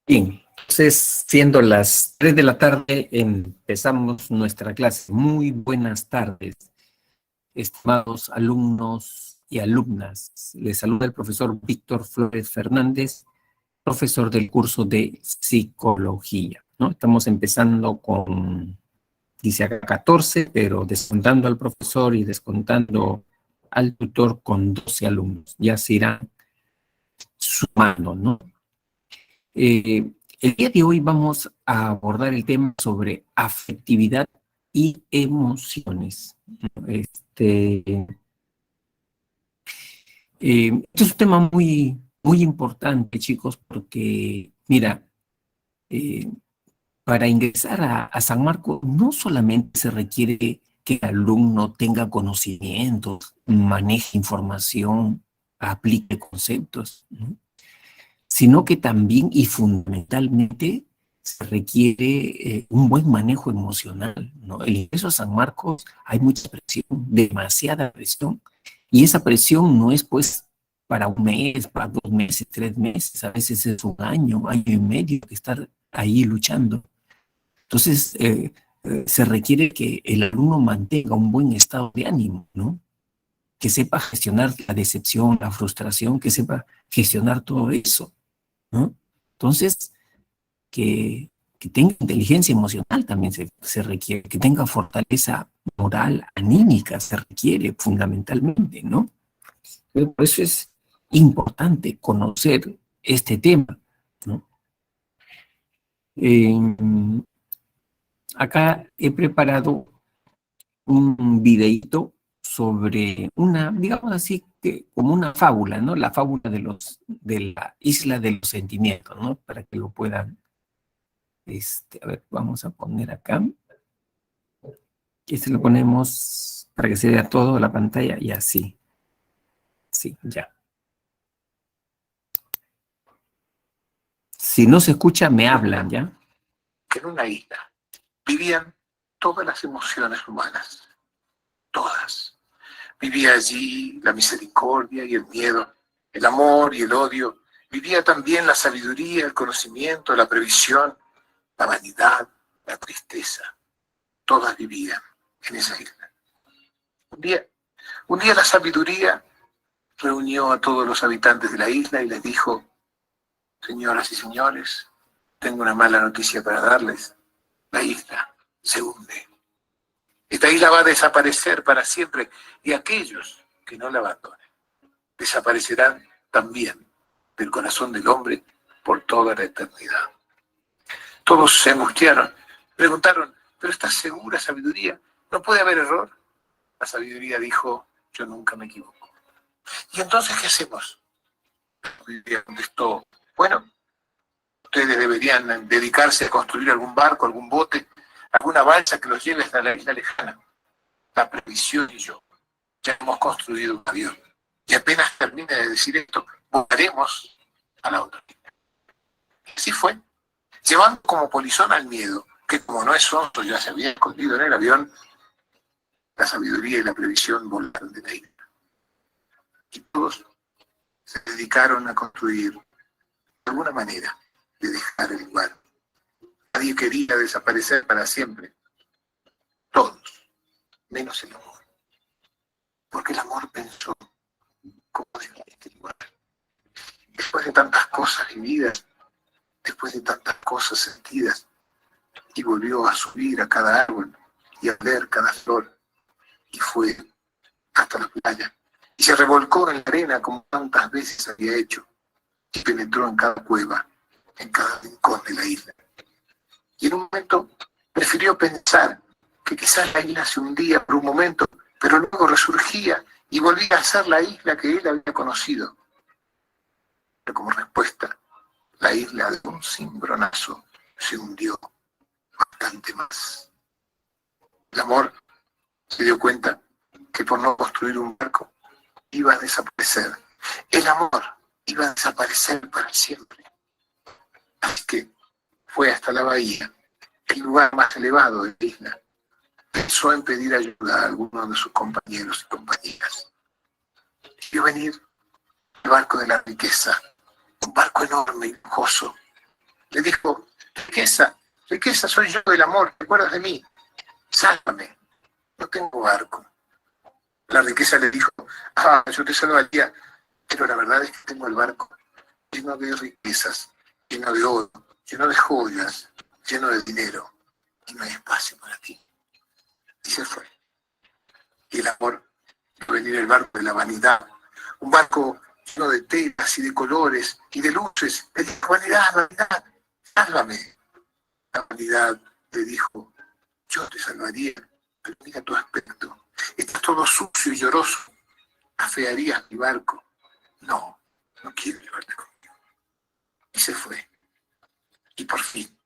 Bien, entonces, siendo las 3 de la tarde, empezamos nuestra clase. Muy buenas tardes, estimados alumnos y alumnas. Les saluda el profesor Víctor Flores Fernández, profesor del curso de Psicología, ¿no? Estamos empezando con, dice acá 14, pero descontando al profesor y descontando al tutor con 12 alumnos. Ya se irán sumando, ¿no? El día de hoy vamos a abordar el tema sobre afectividad y emociones. Este es un tema muy importante, chicos, porque, mira, eh, para ingresar a San Marcos no solamente se requiere que el alumno tenga conocimientos, maneje información, aplique conceptos, ¿no? Sino que también y fundamentalmente se requiere un buen manejo emocional, ¿no? El ingreso a San Marcos hay mucha presión, demasiada presión, y esa presión no es pues para un mes, para 2 meses, 3 meses, a veces es un año y medio que estar ahí luchando. Entonces, se requiere que el alumno mantenga un buen estado de ánimo, ¿no? Que sepa gestionar la decepción, la frustración, que sepa gestionar todo eso, ¿no? Entonces, que tenga inteligencia emocional también se requiere, que tenga fortaleza moral, anímica, se requiere fundamentalmente, ¿no? Pero por eso es importante conocer este tema, ¿no? Eh, Acá he preparado un videito sobre una, digamos así, que como una fábula, ¿no? La fábula de la isla de los sentimientos, ¿no? Para que lo puedan, a ver, vamos a poner acá. Este lo ponemos para que se vea todo la pantalla y así. Sí, ya. Si no se escucha, me hablan, ¿ya? En una isla vivían todas las emociones humanas, todas. Vivía allí la misericordia y el miedo, el amor y el odio. Vivía también la sabiduría, el conocimiento, la previsión, la vanidad, la tristeza. Todas vivían en esa isla. Un día la sabiduría reunió a todos los habitantes de la isla y les dijo: señoras y señores, tengo una mala noticia para darles. La isla se hunde. Esta isla va a desaparecer para siempre y aquellos que no la abandonen desaparecerán también del corazón del hombre por toda la eternidad. Todos se angustiaron, preguntaron: ¿pero estás segura, sabiduría? ¿No puede haber error? La sabiduría dijo: yo nunca me equivoco. ¿Y entonces qué hacemos? La sabiduría contestó: bueno, ustedes deberían dedicarse a construir algún barco, algún bote, alguna balsa que los lleve hasta la isla lejana. La previsión y yo ya hemos construido un avión. Y apenas termine de decir esto, volaremos a la otra isla. Así fue, llevando como polizón al miedo, que como no es sonso ya se había escondido en el avión. La sabiduría y la previsión volaron de la isla. Y todos se dedicaron a construir de alguna manera de dejar el lugar. Nadie quería desaparecer para siempre. Todos, menos el amor. Porque el amor pensó: ¿cómo dejar este lugar? Después de tantas cosas vividas, después de tantas cosas sentidas, y volvió a subir a cada árbol y a ver cada flor, y fue hasta la playa, y se revolcó en la arena como tantas veces había hecho, y penetró en cada cueva, en cada rincón de la isla. Y en un momento prefirió pensar que quizás la isla se hundía por un momento, pero luego resurgía y volvía a ser la isla que él había conocido. Pero como respuesta, la isla de un cimbronazo se hundió bastante más. El amor se dio cuenta que por no construir un barco iba a desaparecer. El amor iba a desaparecer para siempre. Así que fue hasta la bahía, el lugar más elevado de la isla. Pensó en pedir ayuda a alguno de sus compañeros y compañeras. Vio venir el barco de la riqueza, un barco enorme y lujoso, Le dijo, riqueza, riqueza, soy yo del amor, ¿te acuerdas de mí? Sálvame, no tengo barco. La riqueza le dijo, yo te salvaría, pero la verdad es que tengo el barco lleno de riquezas, lleno de oro, lleno de joyas, lleno de dinero, y no hay espacio para ti. Y se fue. Y el amor va a venir el barco de la vanidad, un barco lleno de telas y de colores y de luces. Le dijo, vanidad, vanidad, sálvame. La vanidad le dijo, yo te salvaría, pero mira tu aspecto. Estás todo sucio y lloroso. Afearías mi barco. No, no quiero llevarte conmigo. Y se fue. Y por fin,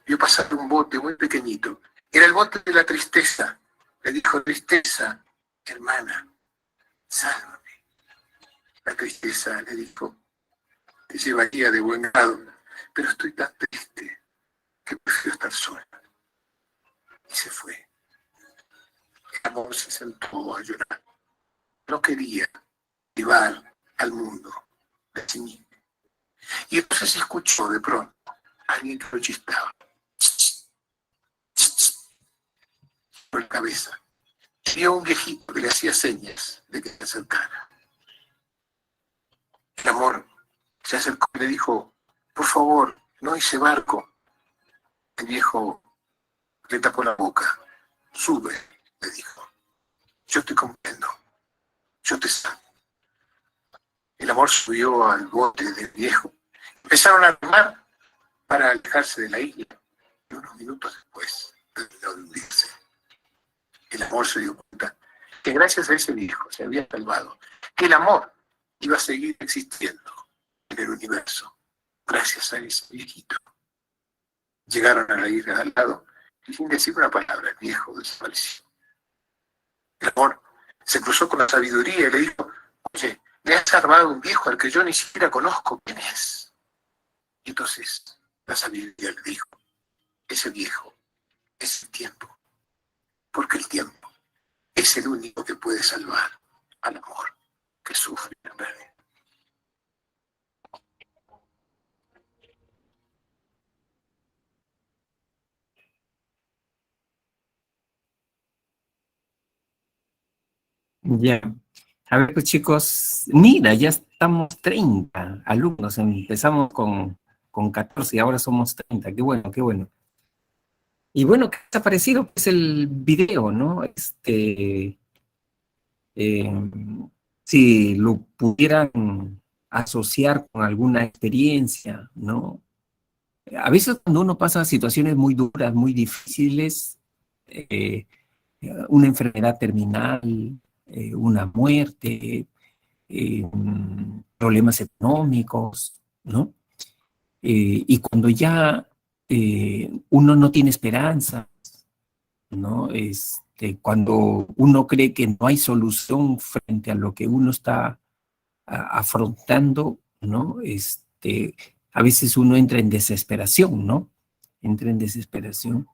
vio pasar un bote muy pequeñito. Era el bote de la tristeza. Le dijo, tristeza, hermana, sálvame. La tristeza le dijo, te llevaría de buen grado, pero estoy tan triste que prefiero estar sola. Y se fue. El amor se sentó a llorar. No quería llevar al mundo de sí mismo. Y entonces escuchó de pronto a alguien que lo chistaba. Por la cabeza. Vio a un viejito que le hacía señas de que se acercara. El amor se acercó y le dijo, por favor, no hice barco. El viejo le tapó la boca. Sube, le dijo. Yo te comprendo. Yo te salvo. El amor subió al bote del viejo. Empezaron a remar para alejarse de la isla. Y unos minutos después terminó de hundirse. El amor se dio cuenta que gracias a ese viejo se había salvado. Que el amor iba a seguir existiendo en el universo. Gracias a ese viejito. Llegaron a la isla de al lado y sin decir una palabra el viejo desapareció. El amor se cruzó con la sabiduría y le dijo, oye, me has salvado un viejo al que yo ni siquiera conozco quién es. Y entonces la sabiduría le dijo, ese viejo es el tiempo, porque el tiempo es el único que puede salvar al amor que sufre la pérdida. Ya. A ver, pues chicos, mira, ya estamos 30 alumnos, empezamos con 14 y ahora somos 30, qué bueno, qué bueno. Y bueno, ¿qué te ha parecido? Pues el video, ¿no? Eh, si lo pudieran asociar con alguna experiencia, ¿no? A veces cuando uno pasa situaciones muy duras, muy difíciles, eh, una enfermedad terminal, una muerte, problemas económicos, ¿no? Y cuando ya uno no tiene esperanza, ¿no? Cuando uno cree que no hay solución frente a lo que uno está afrontando, ¿no? A veces uno entra en desesperación, ¿no? Entra en desesperación.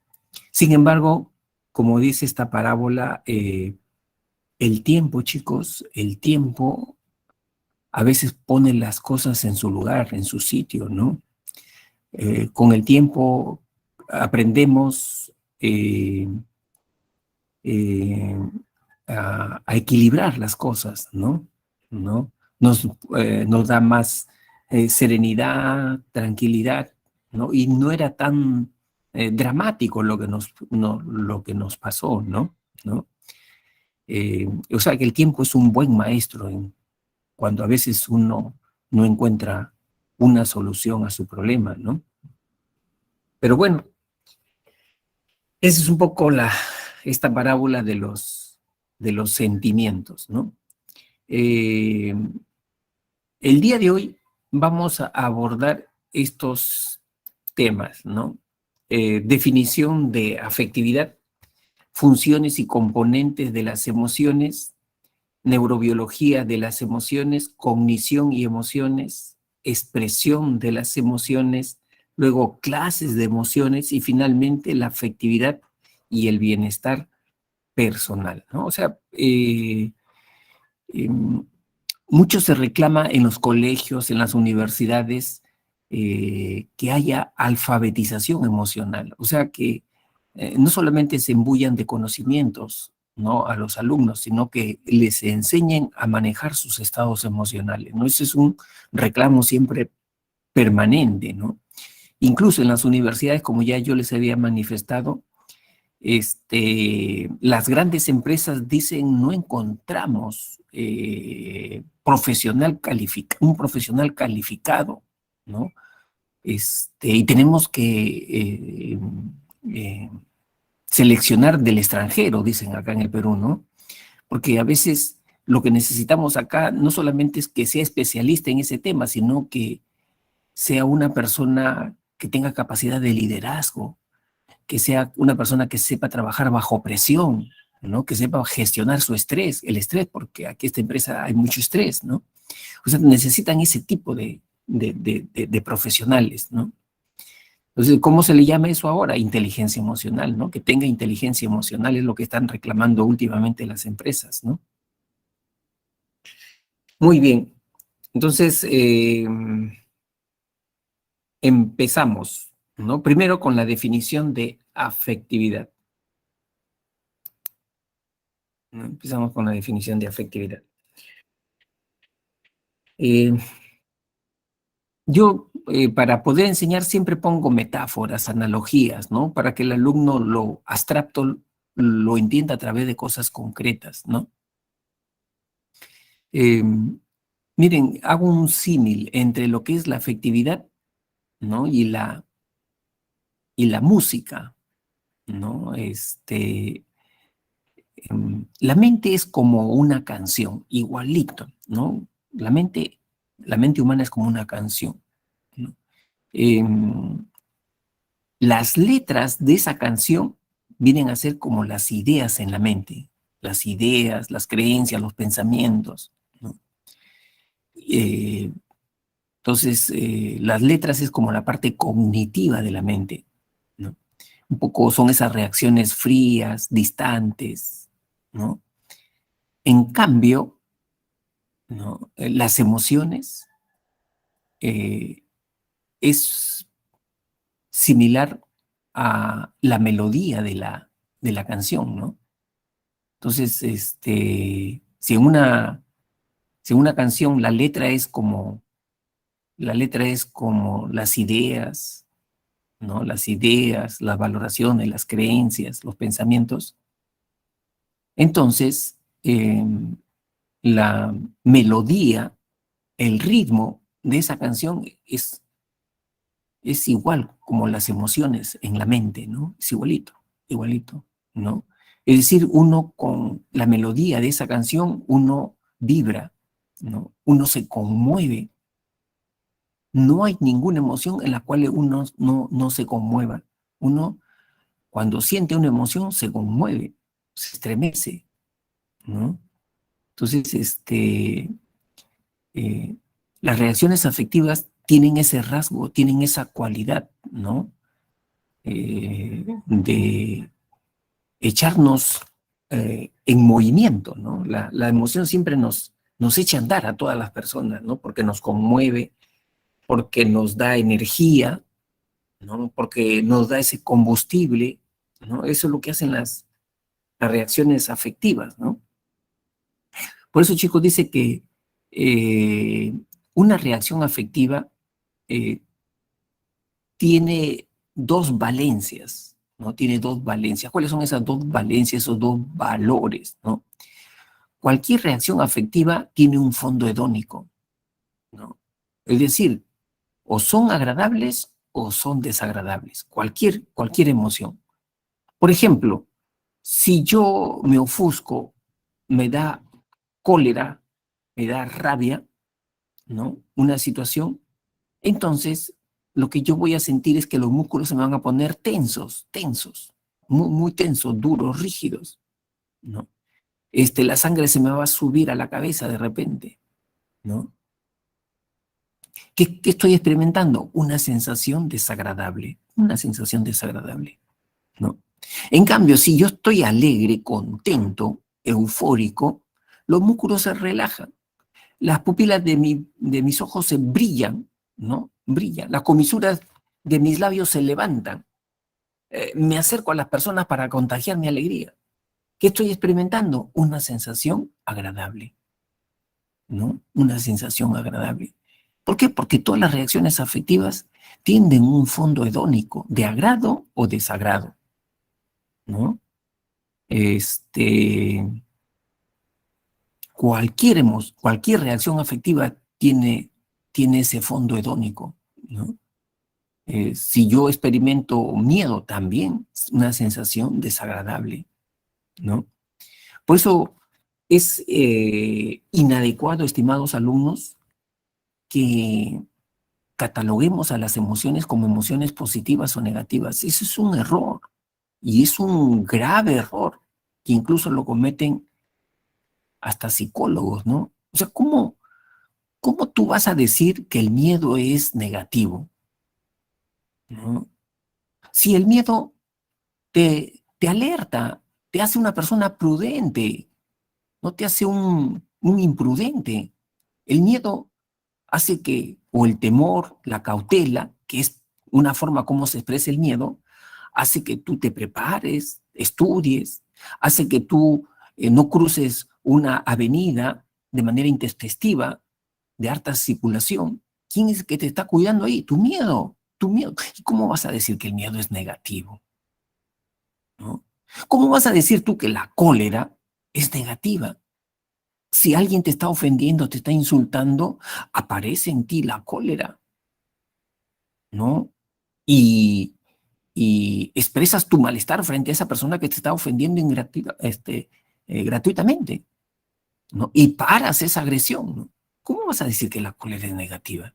Sin embargo, como dice esta parábola, el tiempo, chicos, el tiempo a veces pone las cosas en su lugar, en su sitio, ¿no? Con el tiempo aprendemos eh, a equilibrar las cosas, ¿no? ¿No? Nos da más serenidad, tranquilidad, ¿no? Y no era tan dramático lo que nos pasó, ¿no? ¿No? O sea que el tiempo es un buen maestro cuando a veces uno no encuentra una solución a su problema, ¿no? Pero bueno, esa es un poco esta parábola de los sentimientos, ¿no? Eh, el día de hoy vamos a abordar estos temas, ¿no? Definición de afectividad, funciones y componentes de las emociones, neurobiología de las emociones, cognición y emociones, expresión de las emociones, luego clases de emociones y finalmente la afectividad y el bienestar personal, ¿no? O sea, mucho se reclama en los colegios, en las universidades, que haya alfabetización emocional, o sea, que no solamente se embullan de conocimientos, ¿no?, a los alumnos, sino que les enseñen a manejar sus estados emocionales, ¿no? Ese es un reclamo siempre permanente, ¿no? Incluso en las universidades, como ya yo les había manifestado, las grandes empresas dicen no encontramos un profesional calificado, ¿no? Y tenemos que seleccionar del extranjero, dicen acá en el Perú, ¿no? Porque a veces lo que necesitamos acá no solamente es que sea especialista en ese tema, sino que sea una persona que tenga capacidad de liderazgo, que sea una persona que sepa trabajar bajo presión, ¿no? Que sepa gestionar su estrés, el estrés, porque aquí en esta empresa hay mucho estrés, ¿no? O sea, necesitan ese tipo de profesionales, ¿no? Entonces, ¿cómo se le llama eso ahora? Inteligencia emocional, ¿no? Que tenga inteligencia emocional es lo que están reclamando últimamente las empresas, ¿no? Muy bien. Entonces, empezamos, ¿no? Primero con la definición de afectividad, ¿no? Empezamos con la definición de afectividad. Eh, yo, para poder enseñar, siempre pongo metáforas, analogías, ¿no? Para que el alumno lo abstracto lo entienda a través de cosas concretas, ¿no? Eh, miren, hago un símil entre lo que es la afectividad, ¿no? Y la música, ¿no? La mente es como una canción, igualito, ¿no? La mente humana es como una canción, ¿no? Las letras de esa canción vienen a ser como las ideas en la mente, las ideas, las creencias, los pensamientos, ¿no? Eh, entonces, las letras es como la parte cognitiva de la mente, ¿no? Un poco son esas reacciones frías, distantes, ¿no? En cambio, ¿no?, las emociones es similar a la melodía de la canción, ¿no? Entonces, si en una canción la letra es como las ideas, ¿no? Las ideas, las valoraciones, las creencias, los pensamientos, entonces la melodía, el ritmo de esa canción es igual como las emociones en la mente, ¿no? Es igualito, igualito, ¿no? Es decir, uno con la melodía de esa canción, uno vibra, ¿no? Uno se conmueve. No hay ninguna emoción en la cual uno no se conmueva. Uno, cuando siente una emoción, se conmueve, se estremece, ¿no? Entonces, eh, las reacciones afectivas tienen ese rasgo, tienen esa cualidad, ¿no? De echarnos en movimiento, ¿no? La emoción siempre nos echa a andar a todas las personas, ¿no? Porque nos conmueve, porque nos da energía, ¿no? Porque nos da ese combustible, ¿no? Eso es lo que hacen las reacciones afectivas, ¿no? Por eso, chicos, dice que eh, una reacción afectiva eh, tiene dos valencias, ¿no? Tiene dos valencias. ¿Cuáles son esas dos valencias, esos dos valores, ¿no? Cualquier reacción afectiva tiene un fondo hedónico, ¿no? Es decir, o son agradables o son desagradables, cualquier emoción. Por ejemplo, si yo me ofusco, me da cólera, me da rabia, ¿no? Una situación, entonces lo que yo voy a sentir es que los músculos se me van a poner tensos, muy, muy tensos, duros, rígidos, ¿no? La sangre se me va a subir a la cabeza de repente, ¿no? ¿Qué estoy experimentando? Una sensación desagradable, ¿no? En cambio, si yo estoy alegre, contento, eufórico, los músculos se relajan, las pupilas de mis ojos se brillan, ¿no? brilla, las comisuras de mis labios se levantan. Me acerco a las personas para contagiar mi alegría. ¿Qué estoy experimentando? Una sensación agradable, ¿no? Una sensación agradable. ¿Por qué? Porque todas las reacciones afectivas tienen un fondo hedónico, de agrado o desagrado, ¿no? Cualquier reacción afectiva tiene ese fondo hedónico, ¿no? Si yo experimento miedo también, es una sensación desagradable, ¿no? Por eso es inadecuado, estimados alumnos, que cataloguemos a las emociones como emociones positivas o negativas. Eso es un error, y es un grave error, que incluso lo cometen hasta psicólogos, ¿no? O sea, ¿cómo tú vas a decir que el miedo es negativo? ¿No? Si el miedo te alerta, te hace una persona prudente, no te hace un imprudente. El miedo hace que, o el temor, la cautela, que es una forma como se expresa el miedo, hace que tú te prepares, estudies, hace que tú no cruces una avenida de manera intempestiva, de harta circulación. ¿Quién es el que te está cuidando ahí? Tu miedo, tu miedo. ¿Y cómo vas a decir que el miedo es negativo? ¿No? ¿Cómo vas a decir tú que la cólera es negativa? Si alguien te está ofendiendo, te está insultando, aparece en ti la cólera, ¿no? Y, y expresas tu malestar frente a esa persona que te está ofendiendo gratuitamente, ¿no? Y paras esa agresión, ¿no? ¿Cómo vas a decir que la cólera es negativa?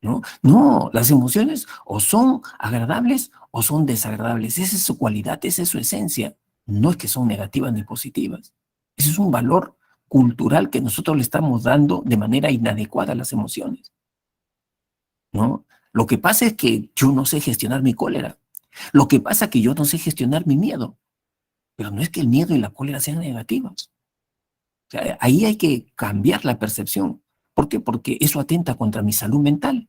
¿No? No, las emociones o son agradables o son desagradables. Esa es su cualidad, esa es su esencia. No es que son negativas ni positivas. Ese es un valor cultural que nosotros le estamos dando de manera inadecuada a las emociones, ¿no? Lo que pasa es que yo no sé gestionar mi cólera. Lo que pasa es que yo no sé gestionar mi miedo. Pero no es que el miedo y la cólera sean negativas. O sea, ahí hay que cambiar la percepción. ¿Por qué? Porque eso atenta contra mi salud mental.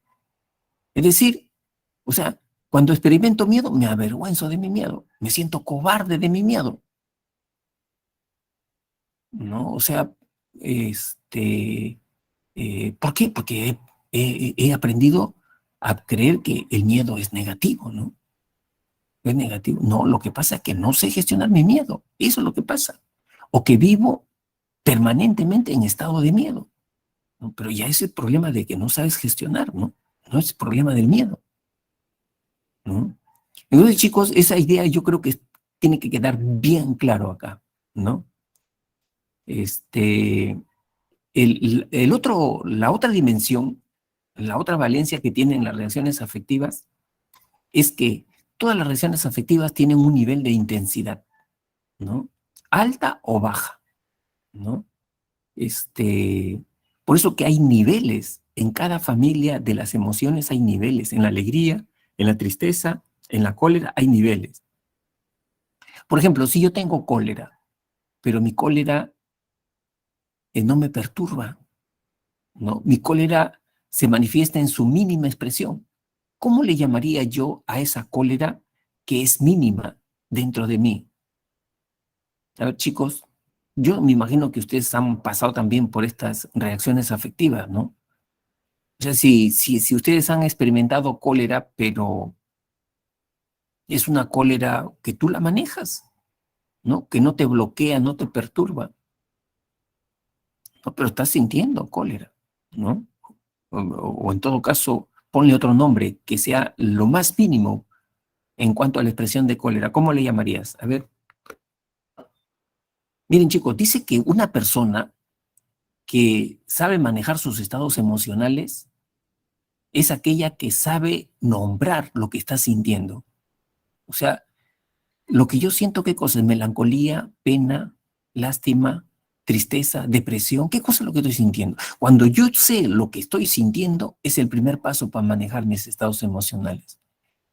Es decir, o sea, cuando experimento miedo, me avergüenzo de mi miedo, me siento cobarde de mi miedo, ¿no? O sea, ¿por qué? Porque he aprendido a creer que el miedo es negativo, ¿no? Es negativo. No, lo que pasa es que no sé gestionar mi miedo, eso es lo que pasa. O que vivo permanentemente en estado de miedo, ¿no? Pero ya es el problema de que no sabes gestionar, ¿no? No es el problema del miedo, ¿no? Entonces, chicos, esa idea yo creo que tiene que quedar bien claro acá, ¿no? Este, la otra dimensión, la otra valencia que tienen las reacciones afectivas es que todas las reacciones afectivas tienen un nivel de intensidad, ¿no? Alta o baja, ¿no? Por eso que hay niveles, en cada familia de las emociones hay niveles, en la alegría, en la tristeza, en la cólera hay niveles. Por ejemplo, si yo tengo cólera, pero mi cólera no me perturba, ¿no? Mi cólera se manifiesta en su mínima expresión. ¿Cómo le llamaría yo a esa cólera que es mínima dentro de mí? A ver, chicos, yo me imagino que ustedes han pasado también por estas reacciones afectivas, ¿no? O sea, si ustedes han experimentado cólera, pero es una cólera que tú la manejas, ¿no? Que no te bloquea, no te perturba, ¿no? Pero estás sintiendo cólera, ¿no? O en todo caso, ponle otro nombre que sea lo más mínimo en cuanto a la expresión de cólera. ¿Cómo le llamarías? A ver, miren chicos, dice que una persona que sabe manejar sus estados emocionales es aquella que sabe nombrar lo que está sintiendo. O sea, lo que yo siento, ¿qué cosa es? Melancolía, pena, lástima, tristeza, depresión. ¿Qué cosa es lo que estoy sintiendo? Cuando yo sé lo que estoy sintiendo, es el primer paso para manejar mis estados emocionales.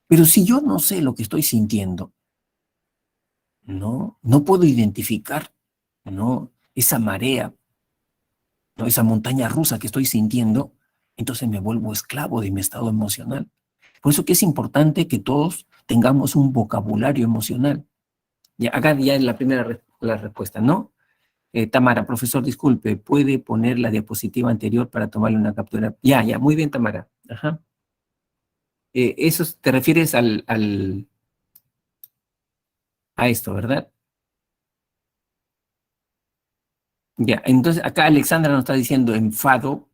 Pero si yo no sé lo que estoy sintiendo, no puedo identificar, ¿no? Esa marea, ¿no? Esa montaña rusa que estoy sintiendo, entonces me vuelvo esclavo de mi estado emocional. Por eso que es importante que todos tengamos un vocabulario emocional. Ya, acá ya es la primera la respuesta, ¿no? Tamara, profesor, disculpe, ¿puede poner la diapositiva anterior para tomarle una captura? Ya, muy bien, Tamara. Ajá. Eso te refieres a esto, ¿verdad? Ya, entonces acá Alexandra nos está diciendo enfado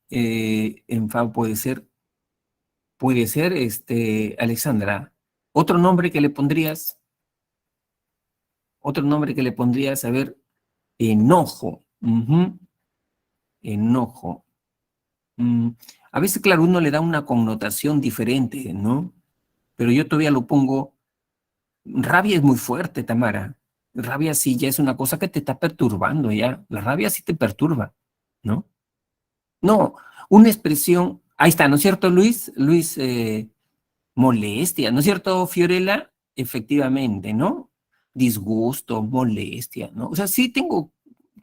enfado puede ser, Alexandra. Otro nombre que le pondrías, a ver, enojo. Ujú, enojo. Mm, A veces, claro, uno le da una connotación diferente, ¿no? Pero yo todavía lo pongo, rabia es muy fuerte, Tamara. Rabia sí ya es una cosa que te está perturbando ya. La rabia sí te perturba, ¿no? No, una expresión, ahí está, ¿no es cierto, Luis? Luis, molestia, ¿no es cierto, Fiorella? Efectivamente, ¿no? Disgusto, molestia, ¿no? O sea, sí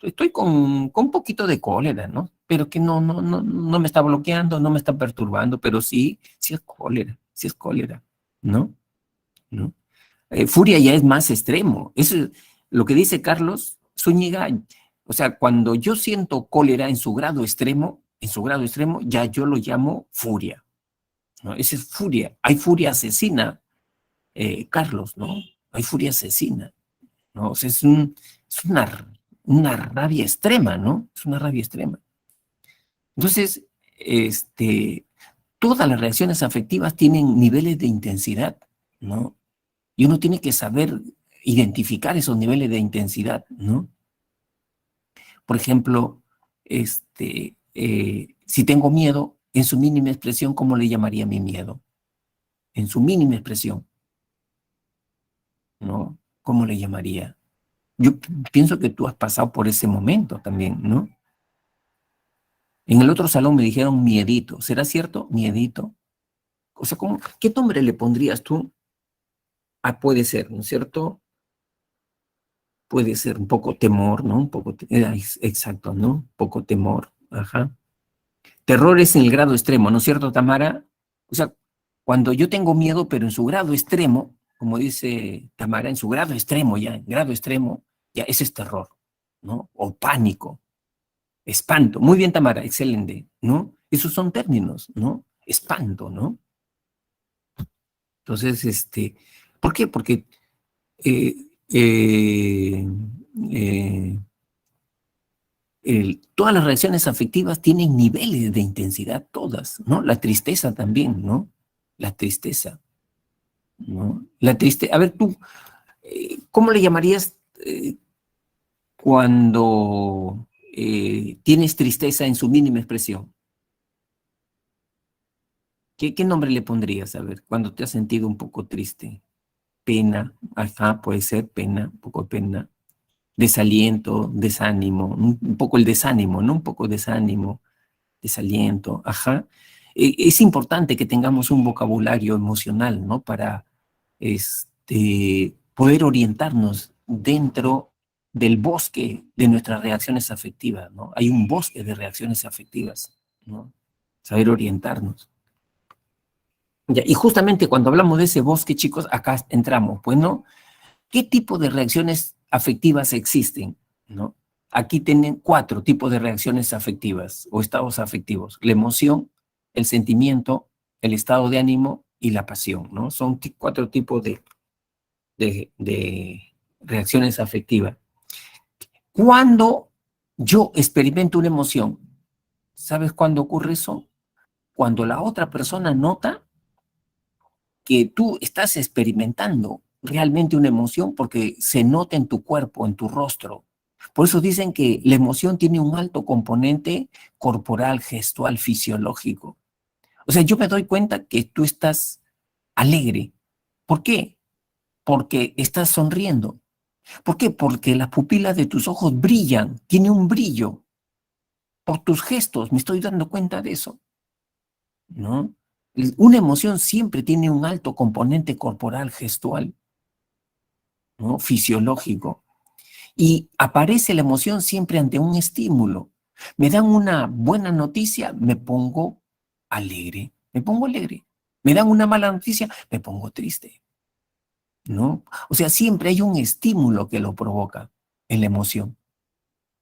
estoy con un poquito de cólera, ¿no? Pero que no me está bloqueando, no me está perturbando, pero sí es cólera, ¿no? ¿No? Furia ya es más extremo. Eso es lo que dice Carlos Zúñiga. O sea, cuando yo siento cólera en su grado extremo, ya yo lo llamo furia, ¿no? Esa es furia. Hay furia asesina, Carlos, ¿no? Hay furia asesina, ¿no? O sea, es una rabia extrema, ¿no? Es una rabia extrema. Entonces, todas las reacciones afectivas tienen niveles de intensidad, ¿no? Y uno tiene que saber identificar esos niveles de intensidad, ¿no? Por ejemplo, si tengo miedo, en su mínima expresión, ¿cómo le llamaría mi miedo? En su mínima expresión, ¿no? ¿Cómo le llamaría? Yo pienso que tú has pasado por ese momento también, ¿no? En el otro salón me dijeron miedito. ¿Será cierto? Miedito. O sea, ¿qué nombre le pondrías tú? Ah, puede ser, ¿no es cierto? Puede ser un poco temor, ¿no? Exacto, ¿no? Un poco temor, ajá. Terror es en el grado extremo, ¿no es cierto, Tamara? O sea, cuando yo tengo miedo, pero en su grado extremo, como dice Tamara, en su grado extremo ya, en grado extremo, ya ese es terror, ¿no? O pánico, espanto. Muy bien, Tamara, excelente, ¿no? Esos son términos, ¿no? Espanto, ¿no? Entonces, ¿por qué? Porque eh, eh, eh, todas las reacciones afectivas tienen niveles de intensidad, todas, ¿no? La tristeza también, ¿no? La tristeza, ¿no? A ver, tú, ¿cómo le llamarías cuando tienes tristeza en su mínima expresión? ¿Qué nombre le pondrías, a ver, cuando te has sentido un poco triste? Pena, ajá, puede ser pena, un poco de pena. Desaliento, desánimo, un poco el desánimo, ¿no? Un poco desánimo, desaliento, ajá. Es importante que tengamos un vocabulario emocional, ¿no? Para poder orientarnos dentro del bosque de nuestras reacciones afectivas, ¿no? Hay un bosque de reacciones afectivas, ¿no? Saber orientarnos. Ya, y justamente cuando hablamos de ese bosque, chicos, acá entramos, pues, ¿no? ¿Qué tipo de reacciones afectivas existen? ¿No? Aquí tienen 4 tipos de reacciones afectivas o estados afectivos. La emoción, el sentimiento, el estado de ánimo y la pasión, ¿no? Son 4 tipos de reacciones afectivas. Cuando yo experimento una emoción, ¿sabes cuándo ocurre eso? Cuando la otra persona nota que tú estás experimentando realmente una emoción porque se nota en tu cuerpo, en tu rostro. Por eso dicen que la emoción tiene un alto componente corporal, gestual, fisiológico. O sea, yo me doy cuenta que tú estás alegre. ¿Por qué? Porque estás sonriendo. ¿Por qué? Porque las pupilas de tus ojos brillan, tiene un brillo. Por tus gestos, me estoy dando cuenta de eso, ¿no? Una emoción siempre tiene un alto componente corporal, gestual, ¿no? Fisiológico. Y aparece la emoción siempre ante un estímulo. Me dan una buena noticia, me pongo alegre, me pongo alegre. Me dan una mala noticia, me pongo triste, ¿no? O sea, siempre hay un estímulo que lo provoca en la emoción,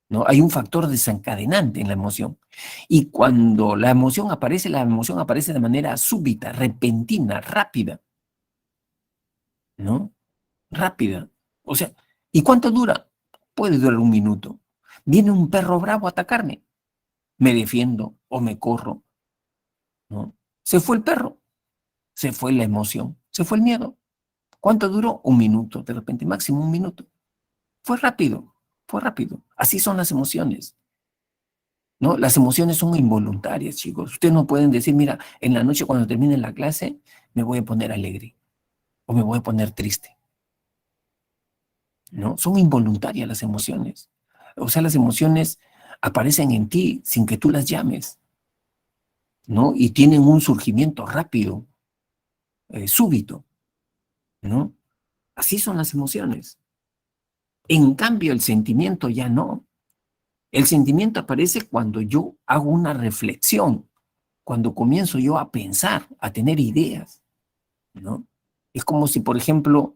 ¿no? Hay un factor desencadenante en la emoción. Y cuando la emoción aparece de manera súbita, repentina, rápida, ¿no? Rápida. O sea, ¿y cuánto dura? Puede durar un minuto. Viene un perro bravo a atacarme, me defiendo o me corro, ¿no? Se fue el perro, se fue la emoción, se fue el miedo. ¿Cuánto duró? Un minuto, de repente, máximo un minuto. Fue rápido, fue rápido. Así son las emociones, ¿no? Las emociones son involuntarias, chicos. Ustedes no pueden decir, mira, en la noche cuando termine la clase me voy a poner alegre o me voy a poner triste, ¿no? Son involuntarias las emociones. O sea, las emociones aparecen en ti sin que tú las llames, ¿no? Y tienen un surgimiento rápido, súbito, ¿no? Así son las emociones. En cambio, el sentimiento ya no. El sentimiento aparece cuando yo hago una reflexión, cuando comienzo yo a pensar, a tener ideas, ¿no? Es como si, por ejemplo,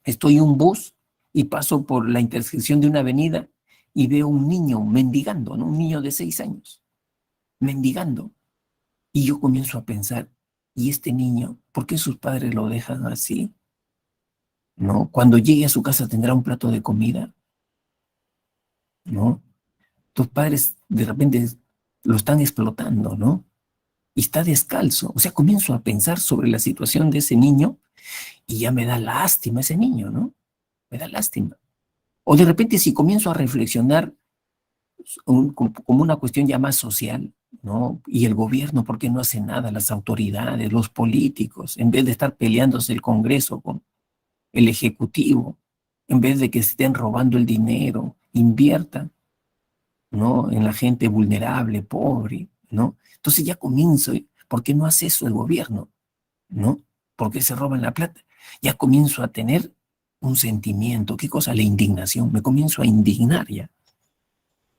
estoy en un bus y paso por la intersección de una avenida y veo un niño mendigando, ¿no? Un niño de 6 años, mendigando. Y yo comienzo a pensar, ¿y este niño, por qué sus padres lo dejan así? ¿No? Cuando llegue a su casa tendrá un plato de comida, ¿no? Tus padres de repente lo están explotando, ¿no? Y está descalzo. O sea, comienzo a pensar sobre la situación de ese niño y ya me da lástima ese niño, ¿no? Me da lástima. O de repente si comienzo a reflexionar como una cuestión ya más social, ¿no? Y el gobierno, ¿por qué no hace nada? Las autoridades, los políticos, en vez de estar peleándose el Congreso con el Ejecutivo, en vez de que estén robando el dinero, inviertan, ¿no? En la gente vulnerable, pobre, ¿no? Entonces ya comienzo, ¿por qué no hace eso el gobierno? ¿No? ¿Por qué se roban la plata? Ya comienzo a tener un sentimiento, ¿qué cosa? La indignación, me comienzo a indignar ya.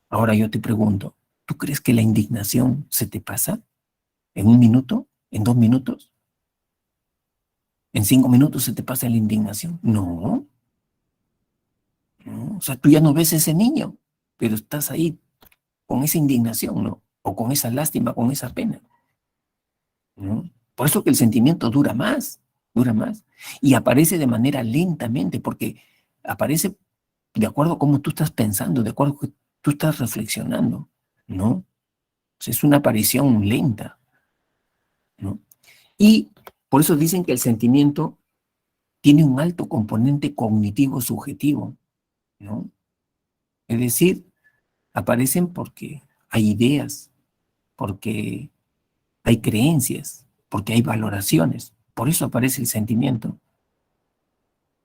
Ahora yo te pregunto, ¿tú crees que la indignación se te pasa en un minuto? ¿En 2 minutos? ¿En 5 minutos se te pasa la indignación? No, no. O sea, tú ya no ves a ese niño, pero estás ahí con esa indignación, ¿no? O con esa lástima, con esa pena, ¿no? Por eso que el sentimiento dura más, dura más. Y aparece de manera lentamente, porque aparece de acuerdo a cómo tú estás pensando, de acuerdo a que tú estás reflexionando, ¿no? O sea, es una aparición lenta, ¿no? Y por eso dicen que el sentimiento tiene un alto componente cognitivo subjetivo, ¿no? Es decir, aparecen porque hay ideas, porque hay creencias, porque hay valoraciones. Por eso aparece el sentimiento,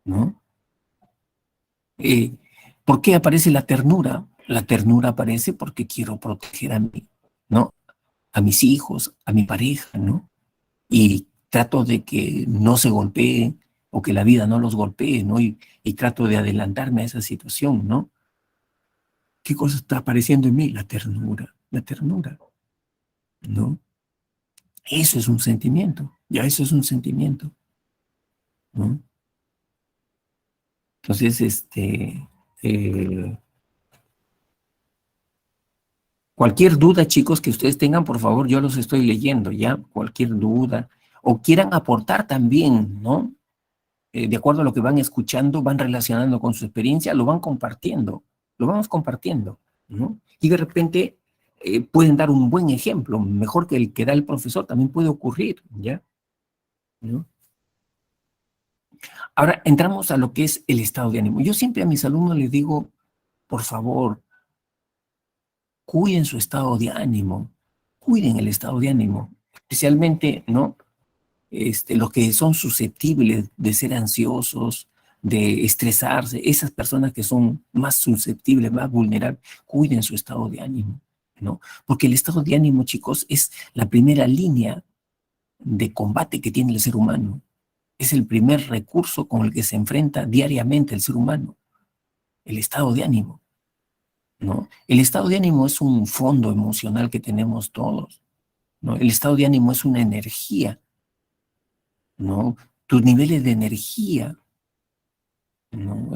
¿no? Eh, ¿Por qué aparece la ternura? La ternura aparece porque quiero proteger a mí, ¿no? A mis hijos, a mi pareja, ¿no? Y trato de que no se golpeen o que la vida no los golpee, ¿no? Y trato de adelantarme a esa situación, ¿no? ¿Qué cosa está apareciendo en mí? La ternura, ¿no? Eso es un sentimiento, ya eso es un sentimiento, ¿no? Entonces, eh, cualquier duda, chicos, que ustedes tengan, por favor, yo los estoy leyendo, ¿ya? Cualquier duda, o quieran aportar también, ¿no? De acuerdo a lo que van escuchando, van relacionando con su experiencia, lo van compartiendo, lo vamos compartiendo, ¿no? Y de repente pueden dar un buen ejemplo, mejor que el que da el profesor, también puede ocurrir, ¿ya? ¿No? Ahora entramos a lo que es el estado de ánimo. Yo siempre a mis alumnos les digo, por favor, cuiden su estado de ánimo, cuiden el estado de ánimo, especialmente, ¿no? Los que son susceptibles de ser ansiosos, de estresarse, esas personas que son más susceptibles, más vulnerables, cuiden su estado de ánimo, ¿no? Porque el estado de ánimo, chicos, es la primera línea de combate que tiene el ser humano. Es el primer recurso con el que se enfrenta diariamente el ser humano, el estado de ánimo, ¿no? El estado de ánimo es un fondo emocional que tenemos todos, ¿no? El estado de ánimo es una energía, ¿no? Tus niveles de energía, ¿no?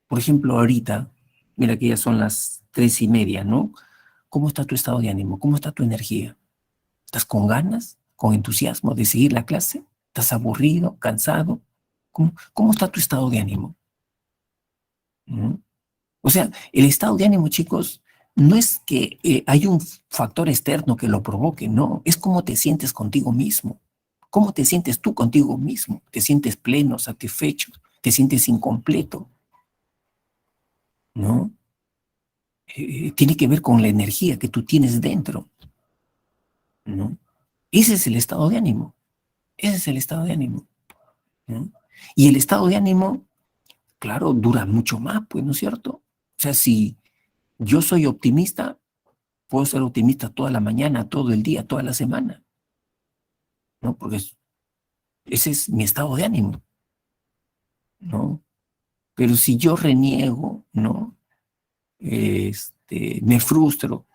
Por ejemplo, ahorita, mira que ya son las 3:30, ¿no? ¿Cómo está tu estado de ánimo? ¿Cómo está tu energía? ¿Estás con ganas, con entusiasmo de seguir la clase? ¿Estás aburrido, cansado? ¿Cómo está tu estado de ánimo? ¿No? O sea, el estado de ánimo, chicos, no es que hay un factor externo que lo provoque, no, es cómo te sientes contigo mismo. ¿Cómo te sientes tú contigo mismo? ¿Te sientes pleno, satisfecho? ¿Te sientes incompleto? ¿No? Tiene que ver con la energía que tú tienes dentro, ¿no? Ese es el estado de ánimo, ese es el estado de ánimo, ¿no? Y el estado de ánimo, claro, dura mucho más, pues, ¿no es cierto? O sea, si yo soy optimista, puedo ser optimista toda la mañana, todo el día, toda la semana, ¿no? Porque ese es mi estado de ánimo, ¿no? Pero si yo reniego, ¿no? Me frustro,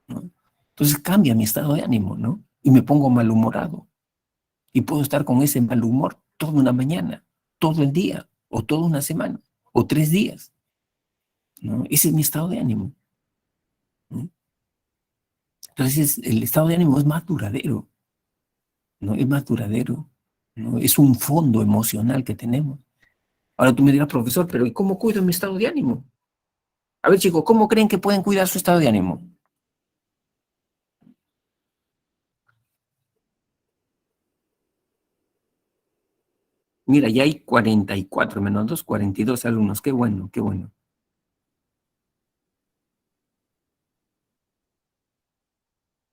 ¿no? Entonces cambia mi estado de ánimo, ¿no? Y me pongo malhumorado. Y puedo estar con ese mal humor toda una mañana, todo el día, o toda una semana, o 3 días, ¿no? Ese es mi estado de ánimo, ¿no? Entonces el estado de ánimo es más duradero, ¿no? Es más duradero, ¿no? Es un fondo emocional que tenemos. Ahora tú me dirás, profesor, pero ¿y cómo cuido mi estado de ánimo? A ver, chicos, ¿cómo creen que pueden cuidar su estado de ánimo? Mira, ya hay 44 menos 2, 42 alumnos. Qué bueno, qué bueno.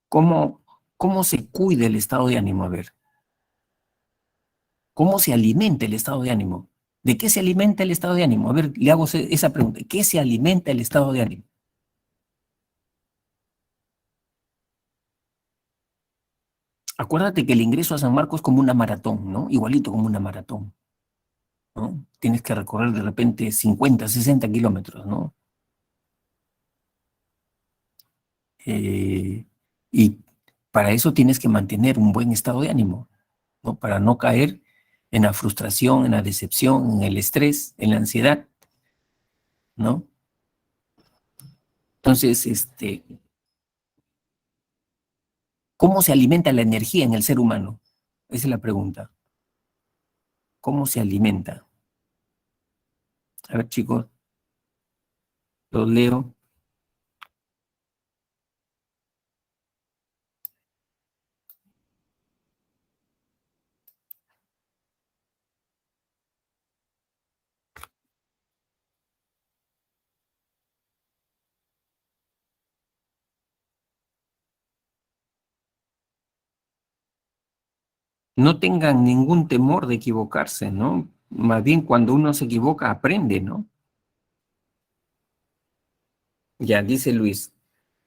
¿Cómo, cómo se cuida el estado de ánimo? A ver, ¿cómo se alimenta el estado de ánimo? ¿De qué se alimenta el estado de ánimo? A ver, le hago esa pregunta. ¿Qué se alimenta el estado de ánimo? Acuérdate que el ingreso a San Marcos es como una maratón, ¿no? Igualito como una maratón, ¿no? Tienes que recorrer de repente 50, 60 kilómetros, ¿no? Eh, y para eso tienes que mantener un buen estado de ánimo, ¿no? Para no caer en la frustración, en la decepción, en el estrés, en la ansiedad, ¿no? Entonces, ¿cómo se alimenta la energía en el ser humano? Esa es la pregunta. ¿Cómo se alimenta? A ver, chicos, los leo. No tengan ningún temor de equivocarse, ¿no? Más bien cuando uno se equivoca, aprende, ¿no? Ya, dice Luis,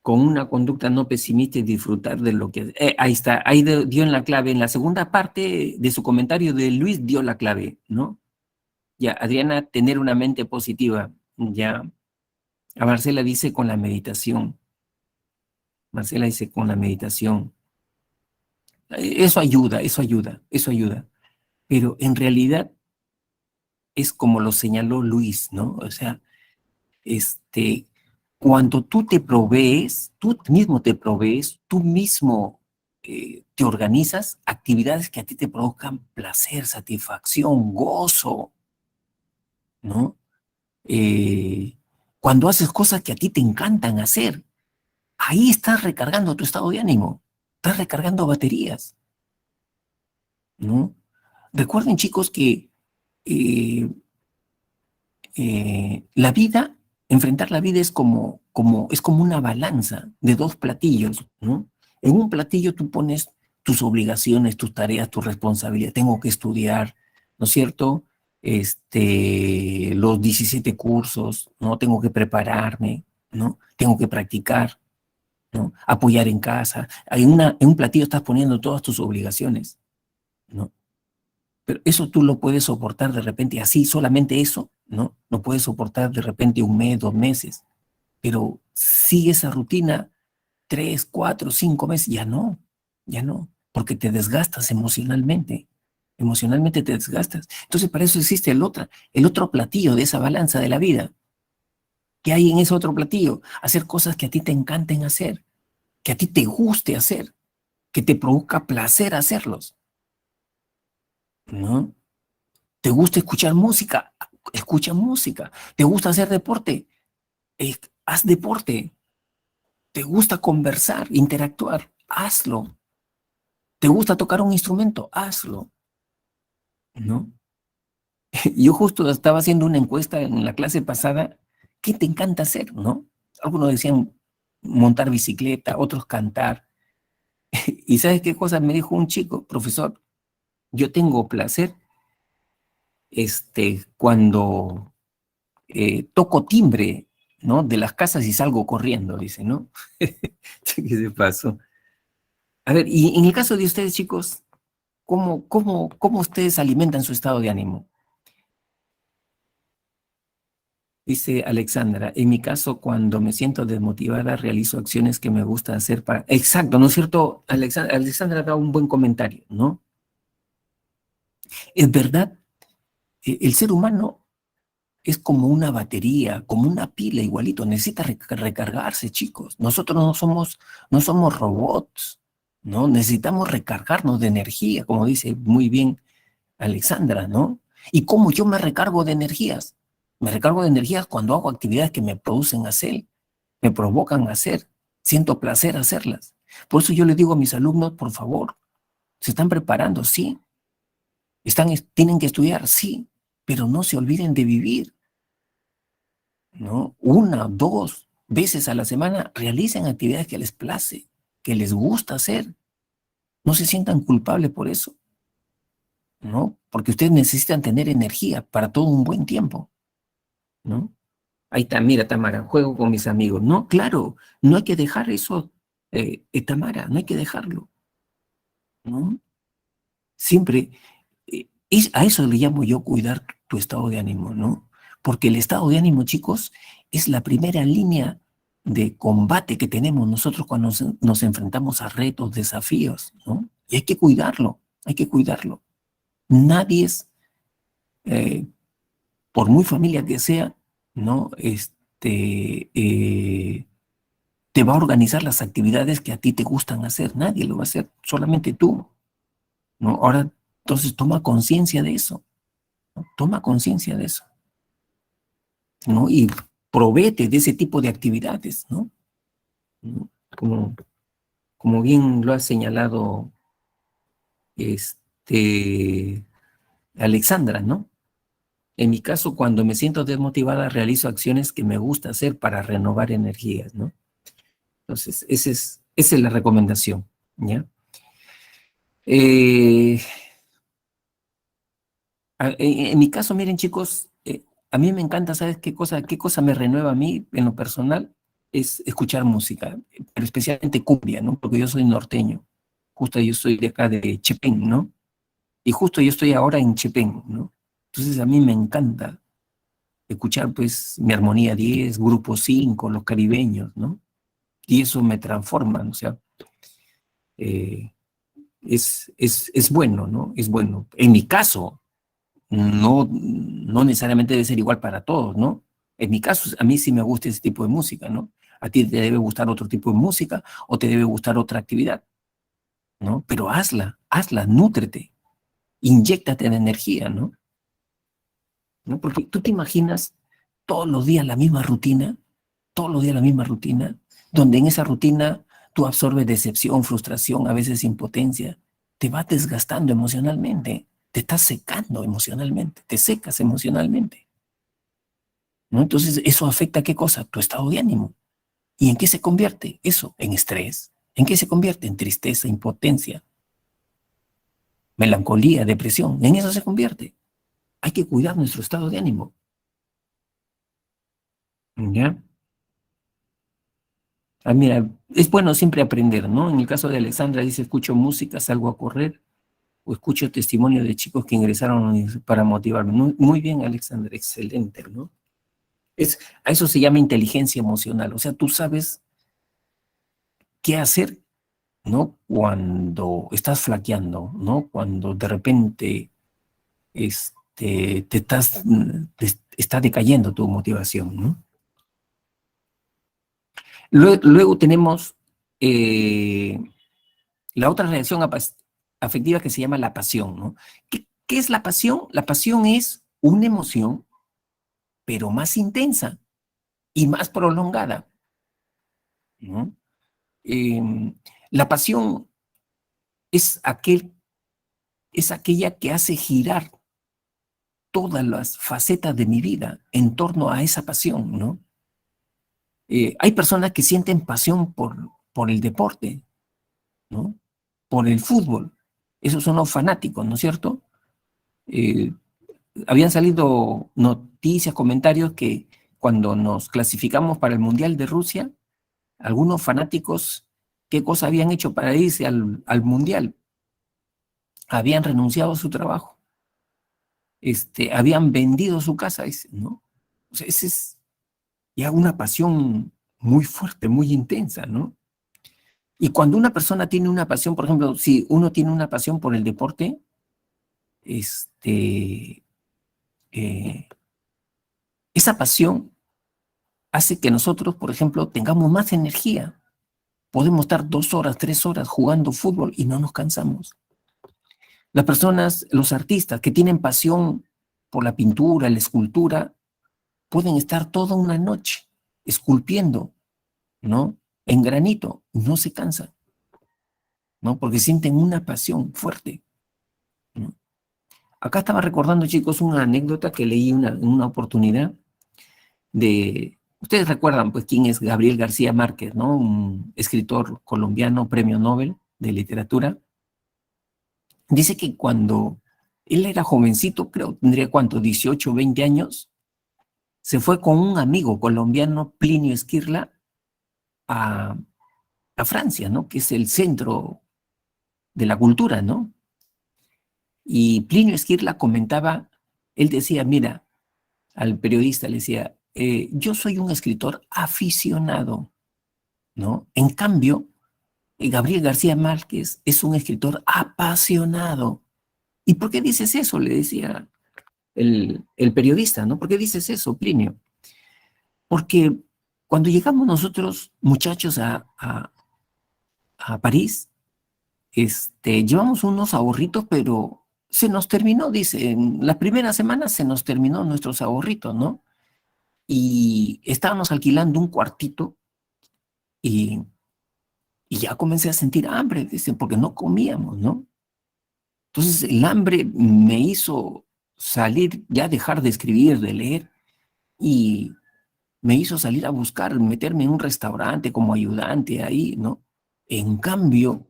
con una conducta no pesimista y disfrutar de lo que... ahí está, ahí dio en la clave. En la segunda parte de su comentario de Luis dio la clave, ¿no? Ya, Adriana, tener una mente positiva. Ya, a Marcela dice con la meditación. Marcela dice con la meditación. Eso ayuda, eso ayuda, eso ayuda. Pero en realidad es como lo señaló Luis, ¿no? O sea, este, cuando tú te provees, tú mismo te provees, tú mismo te organizas actividades que a ti te provocan placer, satisfacción, gozo, ¿no? Eh, Cuando haces cosas que a ti te encantan hacer, ahí estás recargando tu estado de ánimo, estás recargando baterías, ¿no? Recuerden, chicos, que eh, la vida, enfrentar la vida es como una balanza de dos platillos, ¿no? En un platillo tú pones tus obligaciones, tus tareas, tus responsabilidades. Tengo que estudiar, ¿no es cierto? Los 17 cursos, ¿no? Tengo que prepararme, ¿no? Tengo que practicar, ¿no? Apoyar en casa. En un platillo estás poniendo todas tus obligaciones, ¿no? Pero eso tú lo puedes soportar de repente así, solamente eso, ¿no? Lo puedes soportar de repente un mes, 2 meses, pero sigue esa rutina 3, 4, 5 meses, ya no, porque te desgastas emocionalmente te desgastas. Entonces para eso existe el otro platillo de esa balanza de la vida. ¿Qué hay en ese otro platillo? Hacer cosas que a ti te encanten hacer, que a ti te guste hacer, que te produzca placer hacerlos, ¿no? ¿Te gusta escuchar música? Escucha música. ¿Te gusta hacer deporte? Haz deporte. ¿Te gusta conversar, interactuar? Hazlo. ¿Te gusta tocar un instrumento? Hazlo, ¿no? Yo justo estaba haciendo una encuesta en la clase pasada. ¿Qué te encanta hacer, no? Algunos decían montar bicicleta, otros cantar. ¿Y sabes qué cosa me dijo un chico? Profesor, yo tengo placer cuando toco timbre, ¿no? De las casas y salgo corriendo, dice, ¿no? ¿Qué se pasó? A ver, y en el caso de ustedes, chicos, ¿cómo ustedes alimentan su estado de ánimo? Dice Alexandra, en mi caso, cuando me siento desmotivada, realizo acciones que me gusta hacer para... Exacto, ¿no es cierto? Alexandra da un buen comentario, ¿no? Es verdad, el ser humano es como una batería, como una pila igualito, necesita recargarse, chicos. Nosotros no somos robots, ¿no? Necesitamos recargarnos de energía, como dice muy bien Alexandra, ¿no? ¿Y cómo yo me recargo de energías? Me recargo de energías cuando hago actividades que me producen hacer, me provocan hacer, siento placer hacerlas. Por eso yo les digo a mis alumnos, por favor, ¿se están preparando? Sí. ¿Tienen que estudiar? Sí. Pero no se olviden de vivir, ¿no? 1, 2 veces a la semana realicen actividades que les place, que les gusta hacer. No se sientan culpables por eso, ¿no? Porque ustedes necesitan tener energía para todo un buen tiempo, ¿no? Ahí está, mira, Tamara, juego con mis amigos. No, claro, no hay que dejar eso, Tamara, no hay que dejarlo, ¿no? Siempre, a eso le llamo yo cuidar tu estado de ánimo, ¿no? Porque el estado de ánimo, chicos, es la primera línea de combate que tenemos nosotros cuando nos enfrentamos a retos, desafíos, ¿no? Y hay que cuidarlo, hay que cuidarlo. Nadie es, eh, por muy familia que sea, ¿no? Te va a organizar las actividades que a ti te gustan hacer. Nadie lo va a hacer, solamente tú, ¿no? Ahora, entonces toma conciencia de eso, ¿no? Toma conciencia de eso, ¿no? Y provéete de ese tipo de actividades, ¿no? ¿No? Como bien lo ha señalado Alexandra, ¿no? En mi caso, cuando me siento desmotivada, realizo acciones que me gusta hacer para renovar energías, ¿no? Entonces, esa es la recomendación, ¿ya? Eh, en mi caso, miren, chicos, a mí me encanta, ¿sabes qué cosa me renueva a mí en lo personal? Es escuchar música, pero especialmente cumbia, ¿no? Porque yo soy norteño. Justo yo soy de acá de Chepén, ¿no? Y justo yo estoy ahora en Chepén, ¿no? Entonces a mí me encanta escuchar, pues, mi Armonía 10, Grupo 5, los caribeños, ¿no? Y eso me transforma, ¿no? O sea, eh, es bueno, ¿no? Es bueno. En mi caso, no necesariamente debe ser igual para todos, ¿no? En mi caso, a mí sí me gusta ese tipo de música, ¿no? A ti te debe gustar otro tipo de música o te debe gustar otra actividad, ¿no? Pero hazla, nútrete, inyéctate de energía, ¿no? ¿No? Porque tú te imaginas todos los días la misma rutina, todos los días la misma rutina, donde en esa rutina tú absorbes decepción, frustración, a veces impotencia, te vas desgastando emocionalmente, te estás secando emocionalmente, te secas emocionalmente, ¿no? Entonces, ¿eso afecta qué cosa? Tu estado de ánimo. ¿Y en qué se convierte eso? En estrés. ¿En qué se convierte? En tristeza, impotencia, melancolía, depresión. En eso se convierte. Hay que cuidar nuestro estado de ánimo, ¿ya? Ah, mira, es bueno siempre aprender, ¿no? En el caso de Alexandra dice, escucho música, salgo a correr, o escucho testimonio de chicos que ingresaron para motivarme. Muy bien, Alexandra, excelente, ¿no? A eso se llama inteligencia emocional. O sea, tú sabes qué hacer, ¿no? Cuando estás flaqueando, ¿no? Cuando de repente te está decayendo tu motivación, ¿no? Luego tenemos eh, la otra reacción afectiva que se llama la pasión, ¿no? ¿Qué es la pasión? La pasión es una emoción, pero más intensa y más prolongada, ¿no? La pasión es es aquella que hace girar todas las facetas de mi vida en torno a esa pasión, ¿no? Hay personas que sienten pasión por el deporte, ¿no? Por el fútbol. Esos son los fanáticos, ¿no es cierto? Eh, Habían salido noticias, comentarios que cuando nos clasificamos para el Mundial de Rusia, algunos fanáticos, ¿qué cosa habían hecho para irse al Mundial? Habían renunciado a su trabajo, habían vendido su casa, ¿no? O sea, esa es ya una pasión muy fuerte, muy intensa, ¿no? Y cuando una persona tiene una pasión, por ejemplo, si uno tiene una pasión por el deporte, este, eh, esa pasión hace que nosotros, por ejemplo, tengamos más energía. Podemos estar 2 horas, 3 horas jugando fútbol y no nos cansamos. Las personas, los artistas que tienen pasión por la pintura, la escultura, pueden estar toda una noche esculpiendo, ¿no? En granito, no se cansan, ¿no? Porque sienten una pasión fuerte, ¿no? Acá estaba recordando, chicos, una anécdota que leí en una oportunidad de... Ustedes recuerdan, pues, quién es Gabriel García Márquez, ¿no? Un escritor colombiano, premio Nobel de literatura. Dice que cuando él era jovencito, creo, tendría cuánto, 18, 20 años, se fue con un amigo colombiano, Plinio Esquirla, a, a Francia, ¿no? Que es el centro de la cultura, ¿no? Y Plinio Esquirla comentaba, él decía, mira, al periodista le decía, yo soy un escritor aficionado, ¿no? En cambio, Gabriel García Márquez es un escritor apasionado. ¿Y por qué dices eso? Le decía el periodista, ¿no? ¿Por qué dices eso, Plinio? Porque cuando llegamos nosotros, muchachos, a París, llevamos unos ahorritos, pero se nos terminó, dice, en las primeras semanas se nos terminó nuestros ahorritos, ¿no? Y estábamos alquilando un cuartito y, y ya comencé a sentir hambre, dice, porque no comíamos, ¿no? Entonces el hambre me hizo salir, ya dejar de escribir, de leer, y me hizo salir a buscar, meterme en un restaurante como ayudante ahí, ¿no? En cambio,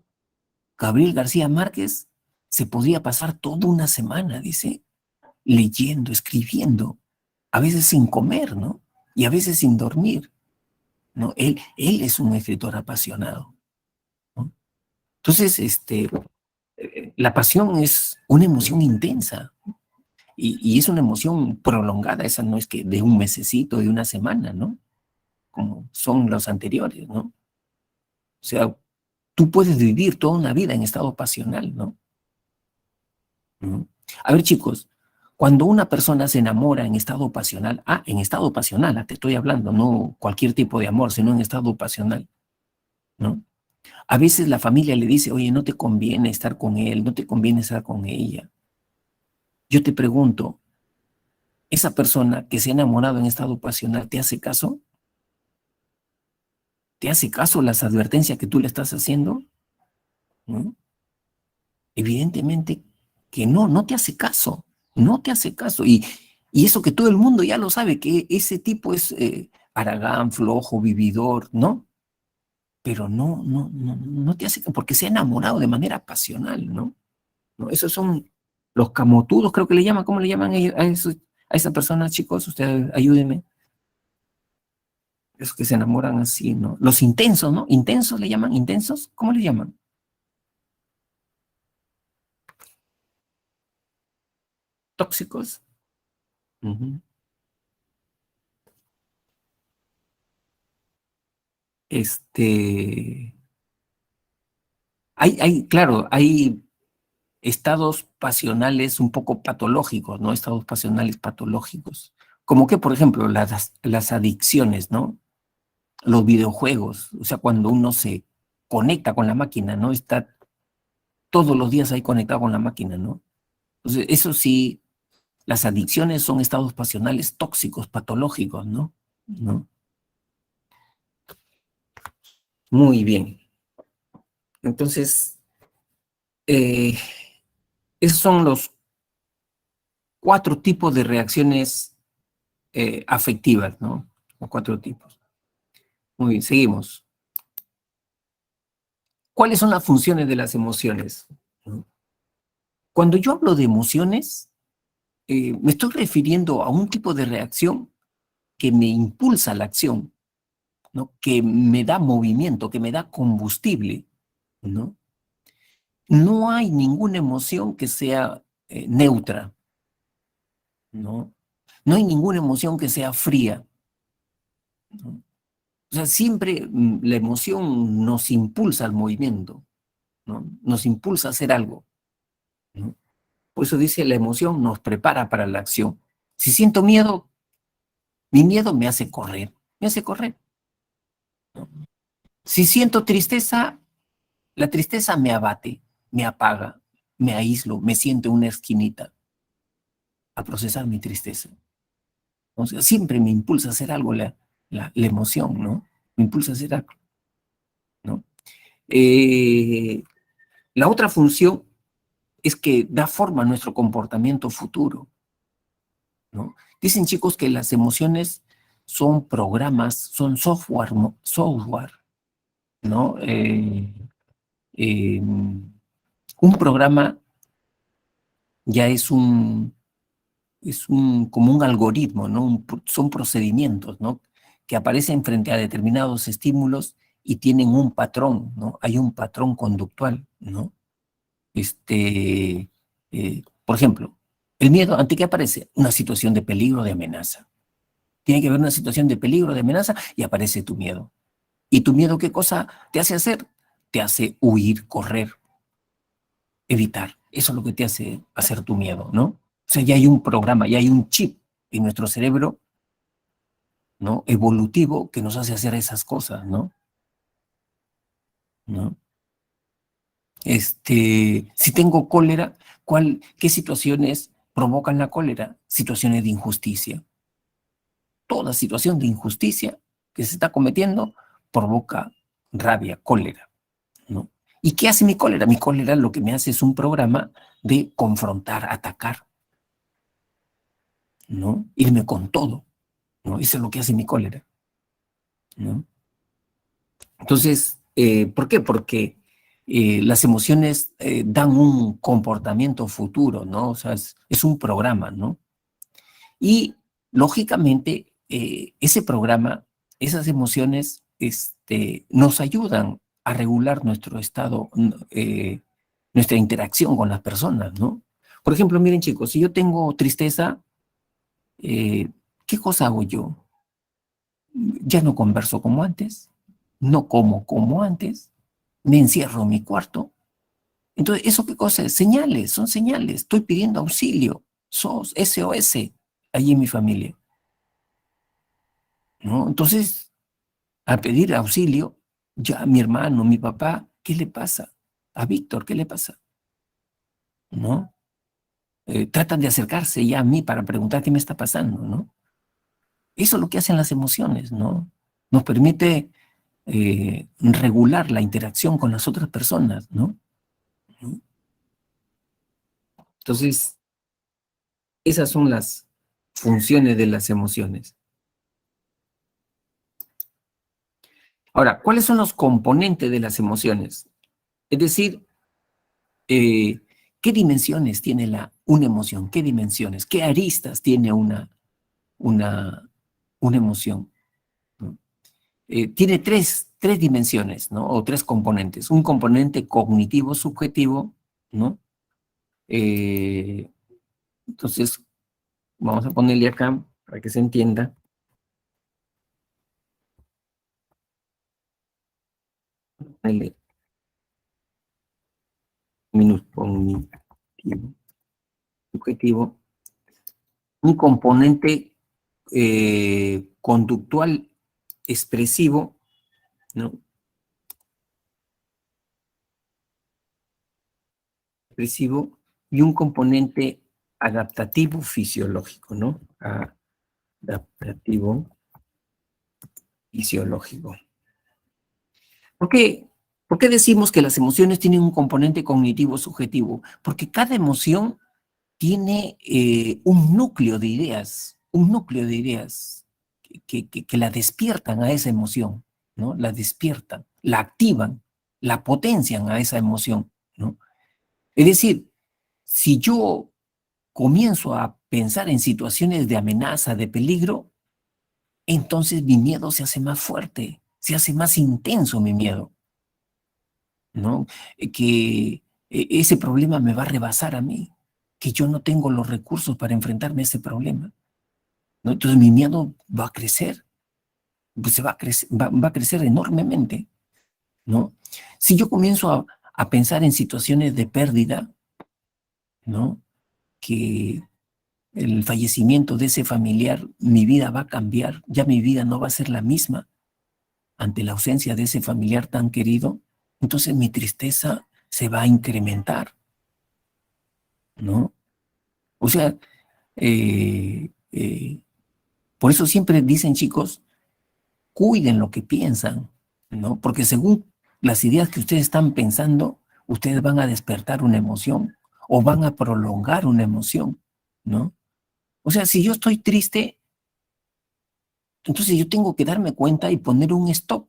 Gabriel García Márquez se podía pasar toda una semana, dice, leyendo, escribiendo, a veces sin comer, ¿no? Y a veces sin dormir, ¿no? Él es un escritor apasionado, ¿no? Entonces, la pasión es una emoción intensa y es una emoción prolongada, esa no es que de un mesecito, de una semana, ¿no? Como son los anteriores, ¿no? O sea, tú puedes vivir toda una vida en estado pasional, ¿no? ¿Mm? A ver, chicos, cuando una persona se enamora en estado pasional, en estado pasional, te estoy hablando, no cualquier tipo de amor, sino en estado pasional, ¿no? A veces la familia le dice, oye, no te conviene estar con él, no te conviene estar con ella. Yo te pregunto, ¿esa persona que se ha enamorado en estado pasional te hace caso? ¿Te hace caso las advertencias que tú le estás haciendo? ¿No? Evidentemente que no, no te hace caso, no te hace caso. Y eso que todo el mundo ya lo sabe, que ese tipo es haragán, flojo, vividor, ¿no? Pero no te hace caso, porque se ha enamorado de manera pasional, ¿no? ¿No? Esos son los camotudos, creo que le llaman, ¿cómo le llaman a esas personas, chicos? Ustedes ayúdenme. Esos que se enamoran así, ¿no? Los intensos, ¿no? ¿Intensos le llaman? ¿Intensos? ¿Cómo le llaman? ¿Tóxicos? Ujú. Claro, hay estados pasionales un poco patológicos, ¿no? Estados pasionales patológicos. Como que, por ejemplo, las adicciones, ¿no? Los videojuegos, o sea, cuando uno se conecta con la máquina, ¿no? Está todos los días ahí conectado con la máquina, ¿no? Entonces, eso sí, las adicciones son estados pasionales tóxicos, patológicos, ¿no? ¿No? Muy bien. Entonces, eh, esos son los 4 tipos de reacciones afectivas, ¿no? Los 4 tipos. Muy bien, seguimos. ¿Cuáles son las funciones de las emociones? ¿No? Cuando yo hablo de emociones, me estoy refiriendo a un tipo de reacción que me impulsa a la acción, ¿no? Que me da movimiento, que me da combustible, ¿no? No hay ninguna emoción que sea neutra, ¿no? No hay ninguna emoción que sea fría, ¿no? O sea, siempre la emoción nos impulsa al movimiento, ¿no? Nos impulsa a hacer algo, ¿no? Por eso dice, la emoción nos prepara para la acción. Si siento miedo, mi miedo me hace correr, ¿no? Si siento tristeza, la tristeza me abate, me apaga, me aíslo, me siento en una esquinita a procesar mi tristeza. O sea, siempre me impulsa a hacer algo la emoción, ¿no? Me impulsa a hacer algo, ¿no? Eh, la otra función es que da forma a nuestro comportamiento futuro, ¿no? Dicen chicos que las emociones son programas, son software, software, ¿no? Un programa ya como un algoritmo, ¿no? Son procedimientos, ¿no? Que aparecen frente a determinados estímulos y tienen un patrón, ¿no? Hay un patrón conductual, ¿no? Por ejemplo, el miedo, ¿ante qué aparece? Una situación de peligro, de amenaza. Tiene que haber una situación de peligro, de amenaza, y aparece tu miedo. ¿Y tu miedo qué cosa te hace hacer? Te hace huir, correr, evitar. Eso es lo que te hace hacer tu miedo, ¿no? O sea, ya hay un programa, ya hay un chip en nuestro cerebro, ¿no? Evolutivo que nos hace hacer esas cosas, ¿no? ¿No? Si tengo cólera, ¿qué situaciones provocan la cólera? Situaciones de injusticia. Toda situación de injusticia que se está cometiendo provoca rabia, cólera, ¿no? ¿Y qué hace mi cólera? Mi cólera lo que me hace es un programa de confrontar, atacar, ¿no? Irme con todo, ¿no? Eso es lo que hace mi cólera, ¿no? Entonces, ¿por qué? Porque las emociones dan un comportamiento futuro, ¿no? O sea, es un programa, ¿no? Y lógicamente, ese programa, esas emociones, nos ayudan a regular nuestro estado, nuestra interacción con las personas, ¿no? Por ejemplo, miren chicos, si yo tengo tristeza, eh, ¿qué cosa hago yo? Ya no converso como antes, no como como antes, me encierro en mi cuarto. Entonces, ¿eso qué cosa es? Señales, son señales. Estoy pidiendo auxilio, SOS, ahí en mi familia, ¿no? Entonces, al pedir auxilio, ya mi hermano, mi papá, ¿qué le pasa? A Víctor, ¿qué le pasa? ¿No? Tratan de acercarse ya a mí para preguntar qué me está pasando, ¿no? Eso es lo que hacen las emociones, ¿no? Nos permite regular la interacción con las otras personas, ¿no? ¿No? Entonces, esas son las funciones de las emociones. Ahora, ¿cuáles son los componentes de las emociones? Es decir, eh, ¿qué dimensiones tiene una emoción? ¿Qué dimensiones? ¿Qué aristas tiene una, una emoción? ¿No? Tiene tres dimensiones, ¿no? O 3 componentes. Un componente cognitivo subjetivo, ¿no? Eh, entonces, vamos a ponerle acá para que se entienda. el minus cognitivo, subjetivo, un componente conductual expresivo, ¿no? Expresivo y un componente adaptativo fisiológico, ¿no? Adaptativo fisiológico. ¿Por qué? ¿Por qué decimos que las emociones tienen un componente cognitivo subjetivo? Porque cada emoción tiene un núcleo de ideas, que la despiertan a esa emoción, ¿no? La despiertan, la activan, la potencian a esa emoción, ¿no? Es decir, si yo comienzo a pensar en situaciones de amenaza, de peligro, entonces mi miedo se hace más fuerte, se hace más intenso mi miedo, ¿no? Ese problema me va a rebasar a mí, que yo no tengo los recursos para enfrentarme a ese problema, ¿no? Entonces mi miedo va a crecer, pues va a crecer enormemente, ¿no? Si yo comienzo a pensar en situaciones de pérdida, ¿no? Que el fallecimiento de ese familiar, mi vida va a cambiar, ya mi vida no va a ser la misma ante la ausencia de ese familiar tan querido, entonces mi tristeza se va a incrementar, ¿no? O sea, eh, eh, por eso siempre dicen, chicos, cuiden lo que piensan, ¿no? Porque según las ideas que ustedes están pensando, ustedes van a despertar una emoción o van a prolongar una emoción, ¿no? O sea, si yo estoy triste, entonces yo tengo que darme cuenta y poner un stop,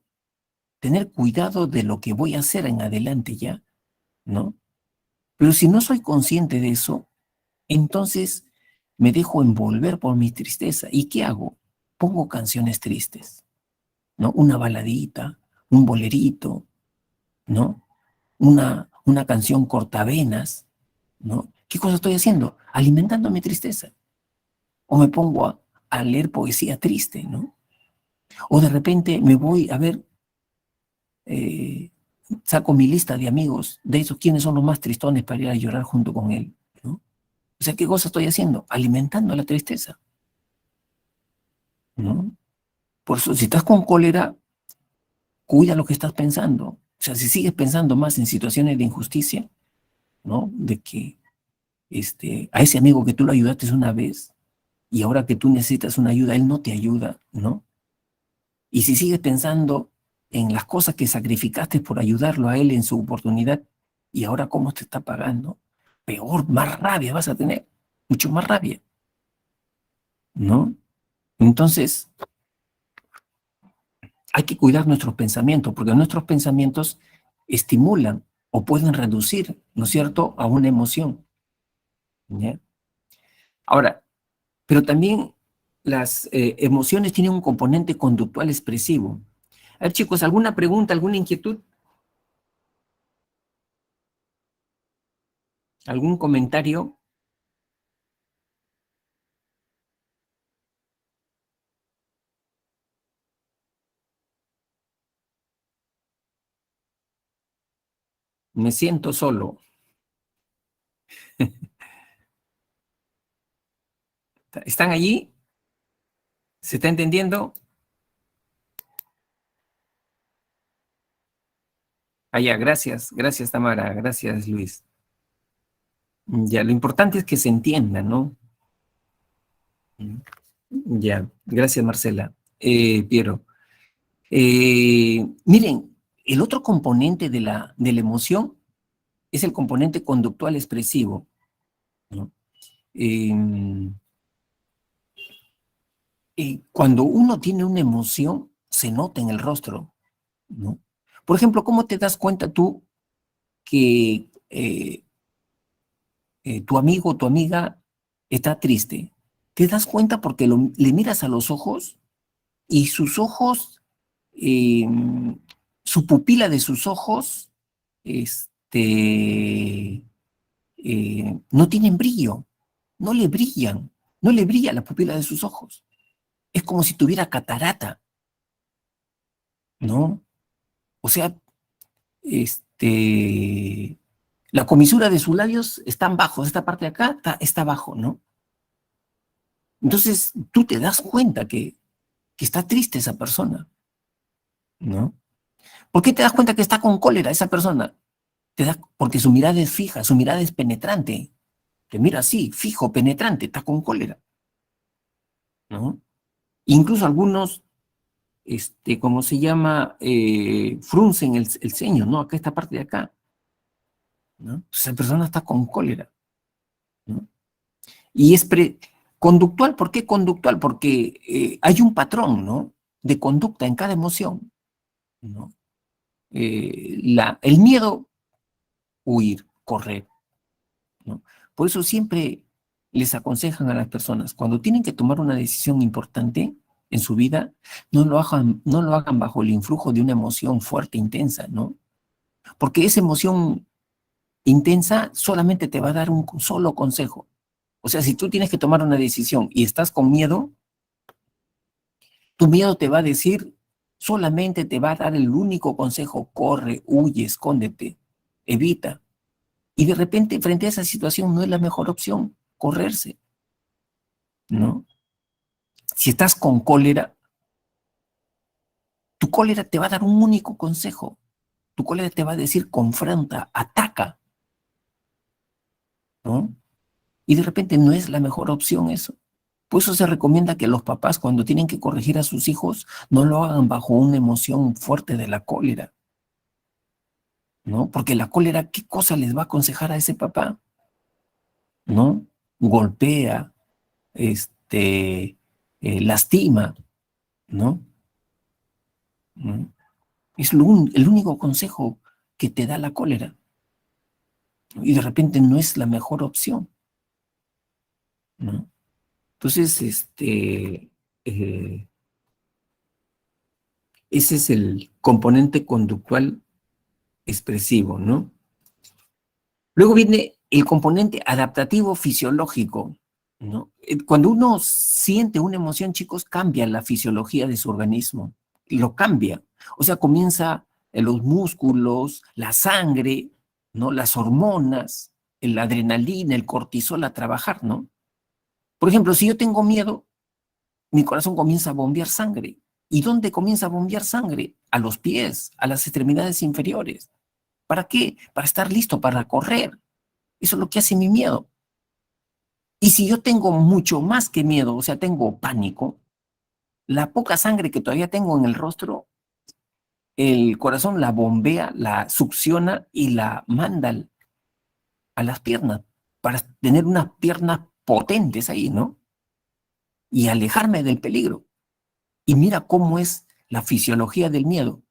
tener cuidado de lo que voy a hacer en adelante ya, ¿no? Pero si no soy consciente de eso, entonces me dejo envolver por mi tristeza. ¿Y qué hago? Pongo canciones tristes, ¿no? Una baladita, un bolerito, ¿no? Una canción cortavenas, ¿no? ¿Qué cosa estoy haciendo? Alimentando mi tristeza. O me pongo a leer poesía triste, ¿no? O de repente me voy a ver, eh, saco mi lista de amigos, de esos quiénes son los más tristones para ir a llorar junto con él, ¿no? O sea, ¿qué cosa estoy haciendo? Alimentando la tristeza, ¿no? Por eso, si estás con cólera, cuida lo que estás pensando. O sea, si sigues pensando más en situaciones de injusticia, ¿no? De que a ese amigo que tú lo ayudaste una vez y ahora que tú necesitas una ayuda, él no te ayuda, ¿no? Y si sigues pensando en las cosas que sacrificaste por ayudarlo a él en su oportunidad y ahora cómo te está pagando, peor, más rabia vas a tener, mucho más rabia, ¿no? Entonces, hay que cuidar nuestros pensamientos, porque nuestros pensamientos estimulan o pueden reducir, ¿no es cierto?, a una emoción, ¿ya? Ahora, pero también las emociones tienen un componente conductual expresivo. A ver, chicos, ¿alguna pregunta, alguna inquietud? ¿Algún comentario? Me siento solo. ¿Están allí? ¿Se está entendiendo? Ya, gracias, gracias Tamara, gracias Luis. Ya, lo importante es que se entienda, ¿no? Ya, gracias Marcela. Piero. Miren, el otro componente de la emoción es el componente conductual expresivo, ¿no? Eh, Cuando uno tiene una emoción, se nota en el rostro, ¿no? Por ejemplo, ¿cómo te das cuenta tú que tu amigo o tu amiga está triste? Te das cuenta porque le miras a los ojos y sus ojos, eh, su pupila de sus ojos, no tienen brillo, no le brillan, no le brilla la pupila de sus ojos. Es como si tuviera catarata, ¿no? O sea, la comisura de sus labios están bajos, esta parte de acá está abajo, ¿no? Entonces tú te das cuenta que está triste esa persona, ¿no? ¿Por qué te das cuenta que está con cólera esa persona? Porque su mirada es fija, su mirada es penetrante. Te mira así, fijo, penetrante, está con cólera, ¿no? Incluso algunos, ¿cómo se llama? Fruncen el ceño, ¿no? Acá, esta parte de acá, ¿no? Esa persona está con cólera, ¿no? Y es conductual. ¿Por qué conductual? Porque hay un patrón, ¿no? De conducta en cada emoción, ¿no? El miedo, huir, correr, ¿no? Por eso siempre les aconsejan a las personas, cuando tienen que tomar una decisión importante en su vida, no lo hagan bajo el influjo de una emoción fuerte, intensa, ¿no? Porque esa emoción intensa solamente te va a dar un solo consejo. O sea, si tú tienes que tomar una decisión y estás con miedo, tu miedo te va a decir, solamente te va a dar el único consejo: corre, huye, escóndete, evita. Y de repente, frente a esa situación, no es la mejor opción correrse, ¿no? Si estás con cólera, tu cólera te va a dar un único consejo. Tu cólera te va a decir: confronta, ataca, ¿no? Y de repente no es la mejor opción eso. Por eso se recomienda que los papás, cuando tienen que corregir a sus hijos, no lo hagan bajo una emoción fuerte de la cólera, ¿no? Porque la cólera, ¿qué cosa les va a aconsejar a ese papá? ¿No? Golpea, lastima, ¿no? ¿No? Es el único consejo que te da la cólera, ¿no? Y de repente no es la mejor opción, ¿no? Entonces, ese es el componente conductual expresivo, ¿no? Luego viene el componente adaptativo fisiológico, ¿no? Cuando uno siente una emoción, chicos, cambia la fisiología de su organismo, lo cambia. O sea, comienza en los músculos, la sangre, ¿no? Las hormonas, la adrenalina, el cortisol a trabajar, ¿no? Por ejemplo, si yo tengo miedo, mi corazón comienza a bombear sangre. ¿Y dónde comienza a bombear sangre? A los pies, a las extremidades inferiores. ¿Para qué? Para estar listo para correr. Eso es lo que hace mi miedo. Y si yo tengo mucho más que miedo, o sea, tengo pánico, la poca sangre que todavía tengo en el rostro, el corazón la bombea, la succiona y la manda a las piernas para tener unas piernas potentes ahí, ¿no? Y alejarme del peligro. Y mira cómo es la fisiología del miedo.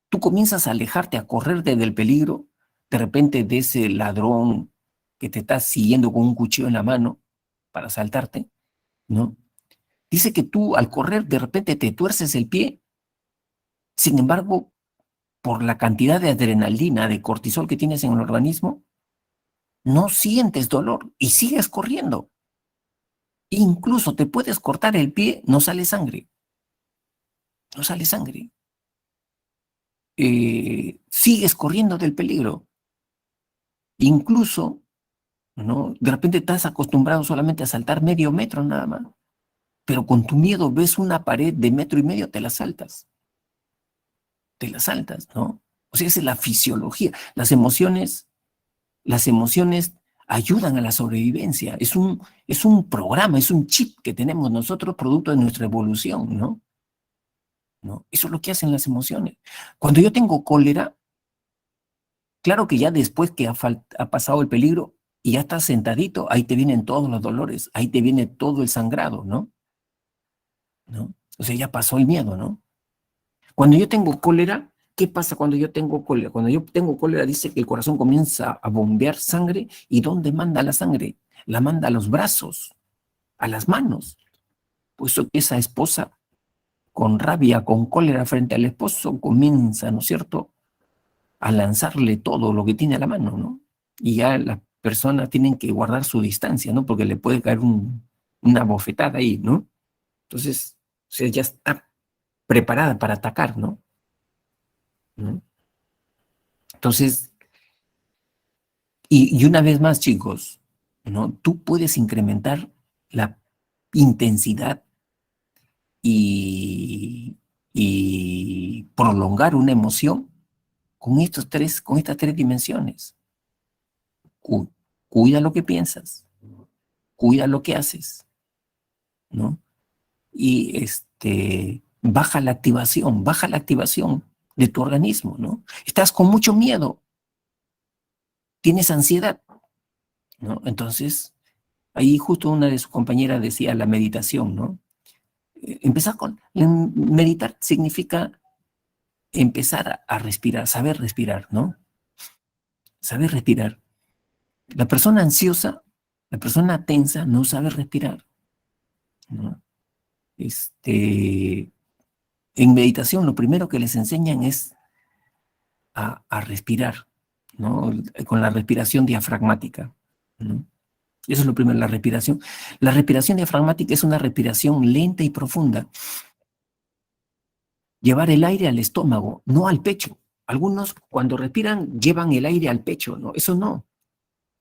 Tú comienzas a alejarte, a correrte del peligro, de repente de ese ladrón que te está siguiendo con un cuchillo en la mano para asaltarte, ¿no? Dice que tú al correr de repente te tuerces el pie, sin embargo, por la cantidad de adrenalina, de cortisol que tienes en el organismo, no sientes dolor y sigues corriendo. Incluso te puedes cortar el pie, no sale sangre, no sale sangre. Sigues corriendo del peligro. Incluso, ¿no? De repente estás acostumbrado solamente a saltar medio metro nada más, pero con tu miedo ves una pared de metro y medio, te la saltas, ¿no? O sea, esa es la fisiología. Las emociones ayudan a la sobrevivencia. Es un programa, es un chip que tenemos nosotros producto de nuestra evolución, ¿no? ¿No? Eso es lo que hacen las emociones. Cuando yo tengo cólera, claro que ya después que ha pasado el peligro y ya estás sentadito, ahí te vienen todos los dolores, ahí te viene todo el sangrado, ¿no? ¿No? O sea, ya pasó el miedo, ¿no? Cuando yo tengo cólera, ¿qué pasa cuando yo tengo cólera? Cuando yo tengo cólera dice que el corazón comienza a bombear sangre. ¿Y dónde manda la sangre? La manda a los brazos, a las manos. Puesto que esa esposa, con rabia, con cólera frente al esposo, comienza, ¿no es cierto?, a lanzarle todo lo que tiene a la mano, ¿no? Y ya las personas tienen que guardar su distancia, ¿no? Porque le puede caer una bofetada ahí, ¿no? Entonces, o sea, ya está preparada para atacar, ¿no? ¿No? Entonces, y una vez más, chicos, ¿no? Tú puedes incrementar la intensidad y, y prolongar una emoción con con estas tres dimensiones. Cuida lo que piensas, cuida lo que haces, ¿no? Y baja la activación de tu organismo, ¿no? Estás con mucho miedo, tienes ansiedad, ¿no? Entonces, ahí justo una de sus compañeras decía la meditación, ¿no? Meditar significa empezar a respirar, saber respirar, ¿no? Saber respirar. La persona ansiosa, la persona tensa no sabe respirar, ¿no? En meditación lo primero que les enseñan es a respirar, ¿no? Con la respiración diafragmática, ¿no? Eso es lo primero, la respiración. La respiración diafragmática es una respiración lenta y profunda. Llevar el aire al estómago, no al pecho. Algunos cuando respiran llevan el aire al pecho, ¿no? Eso no.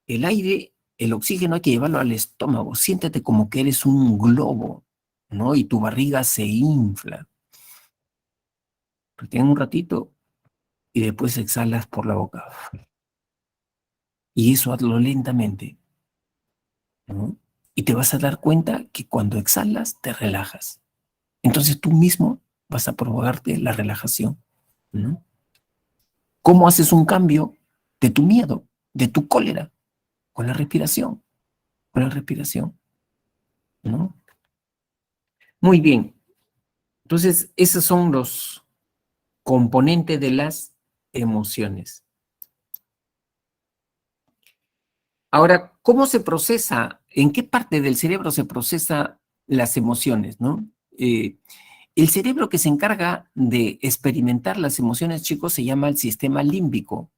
El aire, el oxígeno hay que llevarlo al estómago. Siéntate como que eres un globo, ¿no? Y tu barriga se infla. Retén un ratito y después exhalas por la boca. Y eso hazlo lentamente, ¿no? Y te vas a dar cuenta que cuando exhalas te relajas. Entonces tú mismo vas a provocarte la relajación, ¿no? ¿Cómo haces un cambio de tu miedo, de tu cólera? Con la respiración, con la respiración, ¿no? Muy bien. Entonces, esos son los componentes de las emociones. Ahora, ¿cómo se procesa? ¿En qué parte del cerebro se procesa las emociones, no? El cerebro que se encarga de experimentar las emociones, chicos, se llama el sistema límbico,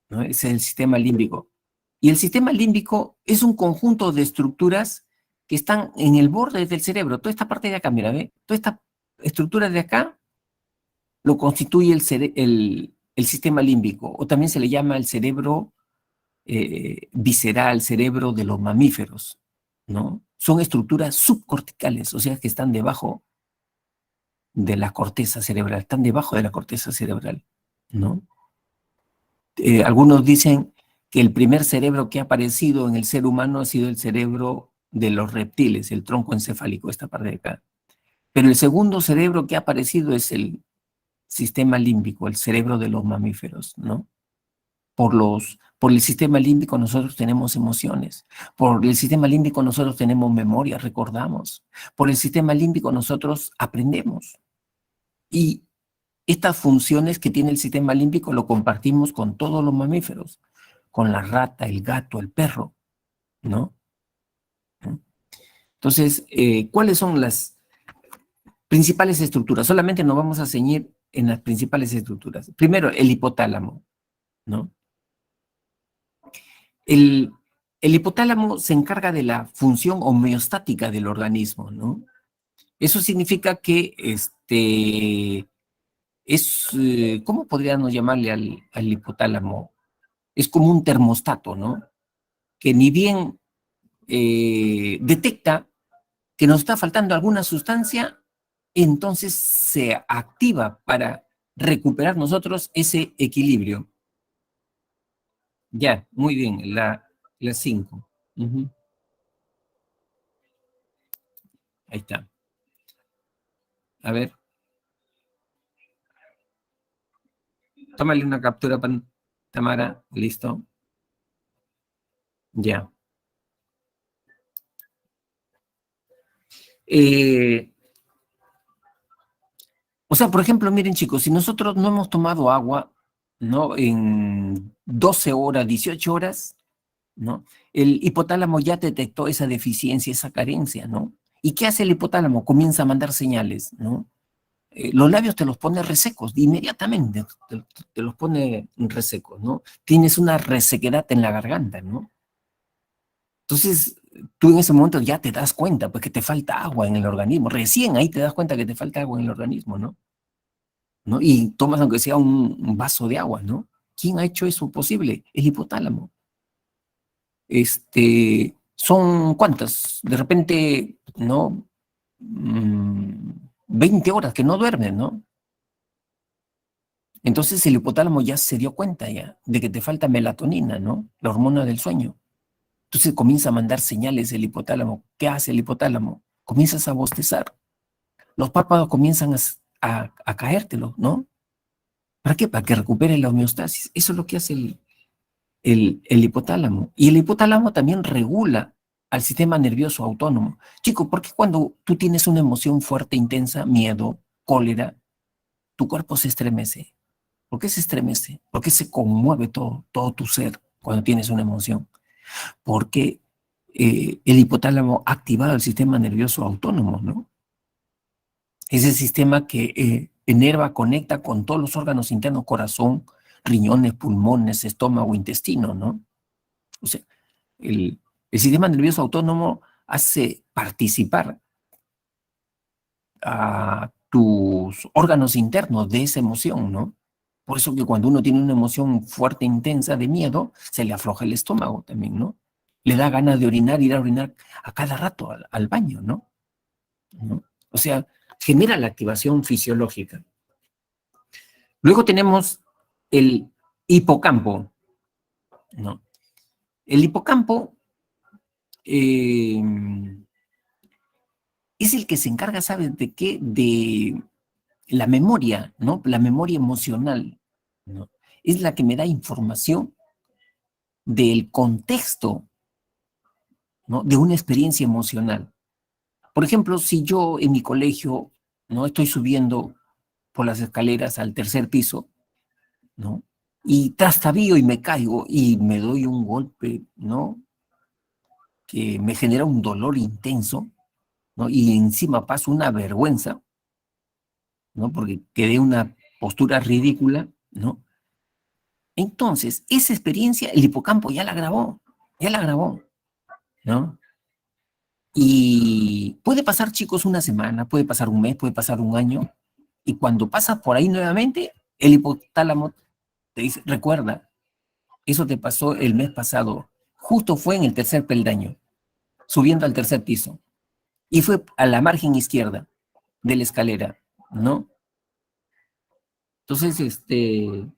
¿no? Es el sistema límbico. Y el sistema límbico es un conjunto de estructuras que están en el borde del cerebro. Toda esta parte de acá, mira, ¿ve? Toda esta estructura de acá lo constituye el sistema límbico, o también se le llama el cerebro visceral, cerebro de los mamíferos, ¿no? Son estructuras subcorticales, o sea que están debajo de la corteza cerebral, están debajo de la corteza cerebral, ¿no? Algunos dicen que el primer cerebro que ha aparecido en el ser humano ha sido el cerebro de los reptiles, el tronco encefálico, esta parte de acá. Pero el segundo cerebro que ha aparecido es el sistema límbico, el cerebro de los mamíferos, ¿no? Por el sistema límbico nosotros tenemos emociones, por el sistema límbico nosotros tenemos memoria, recordamos, por el sistema límbico nosotros aprendemos. Y estas funciones que tiene el sistema límbico lo compartimos con todos los mamíferos, con la rata, el gato, el perro, ¿no? Entonces, ¿cuáles son las principales estructuras? Solamente nos vamos a ceñir en las principales estructuras. Primero, el hipotálamo, ¿no? El hipotálamo se encarga de la función homeostática del organismo, ¿no? Eso significa que ¿cómo podríamos llamarle al hipotálamo? Es como un termostato, ¿no? Que ni bien detecta que nos está faltando alguna sustancia, entonces se activa para recuperar nosotros ese equilibrio. Ya, muy bien, la 5. Ahí está. A ver, tómale una captura, Tamara, listo. Ya. O sea, por ejemplo, miren chicos, si nosotros no hemos tomado agua, ¿no? En 12 horas, 18 horas, ¿no? El hipotálamo ya detectó esa deficiencia, esa carencia, ¿no? ¿Y qué hace el hipotálamo? Comienza a mandar señales, ¿no? Los labios te los pone resecos, inmediatamente te los pone resecos, ¿no? Tienes una resequedad en la garganta, ¿no? Entonces, tú en ese momento ya te das cuenta, pues, que te falta agua en el organismo. Recién ahí te das cuenta que te falta agua en el organismo, ¿no? ¿No? Y tomas aunque sea un vaso de agua, ¿no? ¿Quién ha hecho eso posible? El hipotálamo. ¿Son cuántas? De repente, ¿no? 20 horas que no duermes, ¿no? Entonces el hipotálamo ya se dio cuenta ya de que te falta melatonina, ¿no? La hormona del sueño. Entonces comienza a mandar señales el hipotálamo. ¿Qué hace el hipotálamo? Comienzas a bostezar. Los párpados comienzan a caértelo, ¿no? ¿Para qué? Para que recupere la homeostasis. Eso es lo que hace el hipotálamo. Y el hipotálamo también regula al sistema nervioso autónomo. Chico, ¿por qué cuando tú tienes una emoción fuerte, intensa, miedo, cólera, tu cuerpo se estremece? ¿Por qué se estremece? ¿Por qué se conmueve todo tu ser cuando tienes una emoción? Porque el hipotálamo ha activado el sistema nervioso autónomo, ¿no? Ese sistema que enerva, conecta con todos los órganos internos, corazón, riñones, pulmones, estómago, intestino, ¿no? O sea, el sistema nervioso autónomo hace participar a tus órganos internos de esa emoción, ¿no? Por eso que cuando uno tiene una emoción fuerte, intensa de miedo, se le afloja el estómago también, ¿no? Le da ganas de orinar, ir a orinar a cada rato al baño, ¿no? ¿No? O sea, genera la activación fisiológica. Luego tenemos el hipocampo, ¿no? El hipocampo eh, es el que se encarga, ¿sabes de qué? De la memoria, ¿no? La memoria emocional, ¿no? Es la que me da información del contexto, ¿no? De una experiencia emocional. Por ejemplo, si yo en mi colegio, ¿no? Estoy subiendo por las escaleras al tercer piso, ¿no? Y trastabío y me caigo y me doy un golpe, ¿no? Que me genera un dolor intenso, ¿no? Y encima paso una vergüenza, ¿no? Porque quedé una postura ridícula, ¿no? Entonces, esa experiencia, el hipocampo ya la grabó, ¿no? Y puede pasar, chicos, una semana, puede pasar un mes, puede pasar un año, y cuando pasas por ahí nuevamente, el hipotálamo te dice, recuerda, eso te pasó el mes pasado, justo fue en el tercer peldaño, subiendo al tercer piso, y fue a la margen izquierda de la escalera, ¿no? Entonces, el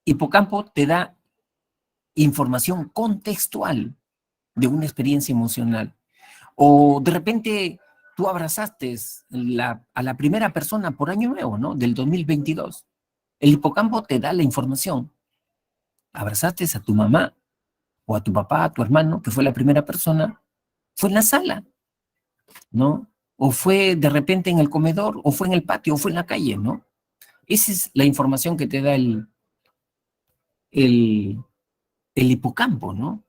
hipocampo te da información contextual de una experiencia emocional. O de repente tú abrazaste a la primera persona por año nuevo, ¿no? Del 2022. El hipocampo te da la información. Abrazaste a tu mamá o a tu papá, a tu hermano, que fue la primera persona, fue en la sala, ¿no? O fue de repente en el comedor, o fue en el patio, o fue en la calle, ¿no? Esa es la información que te da el, el hipocampo, ¿no?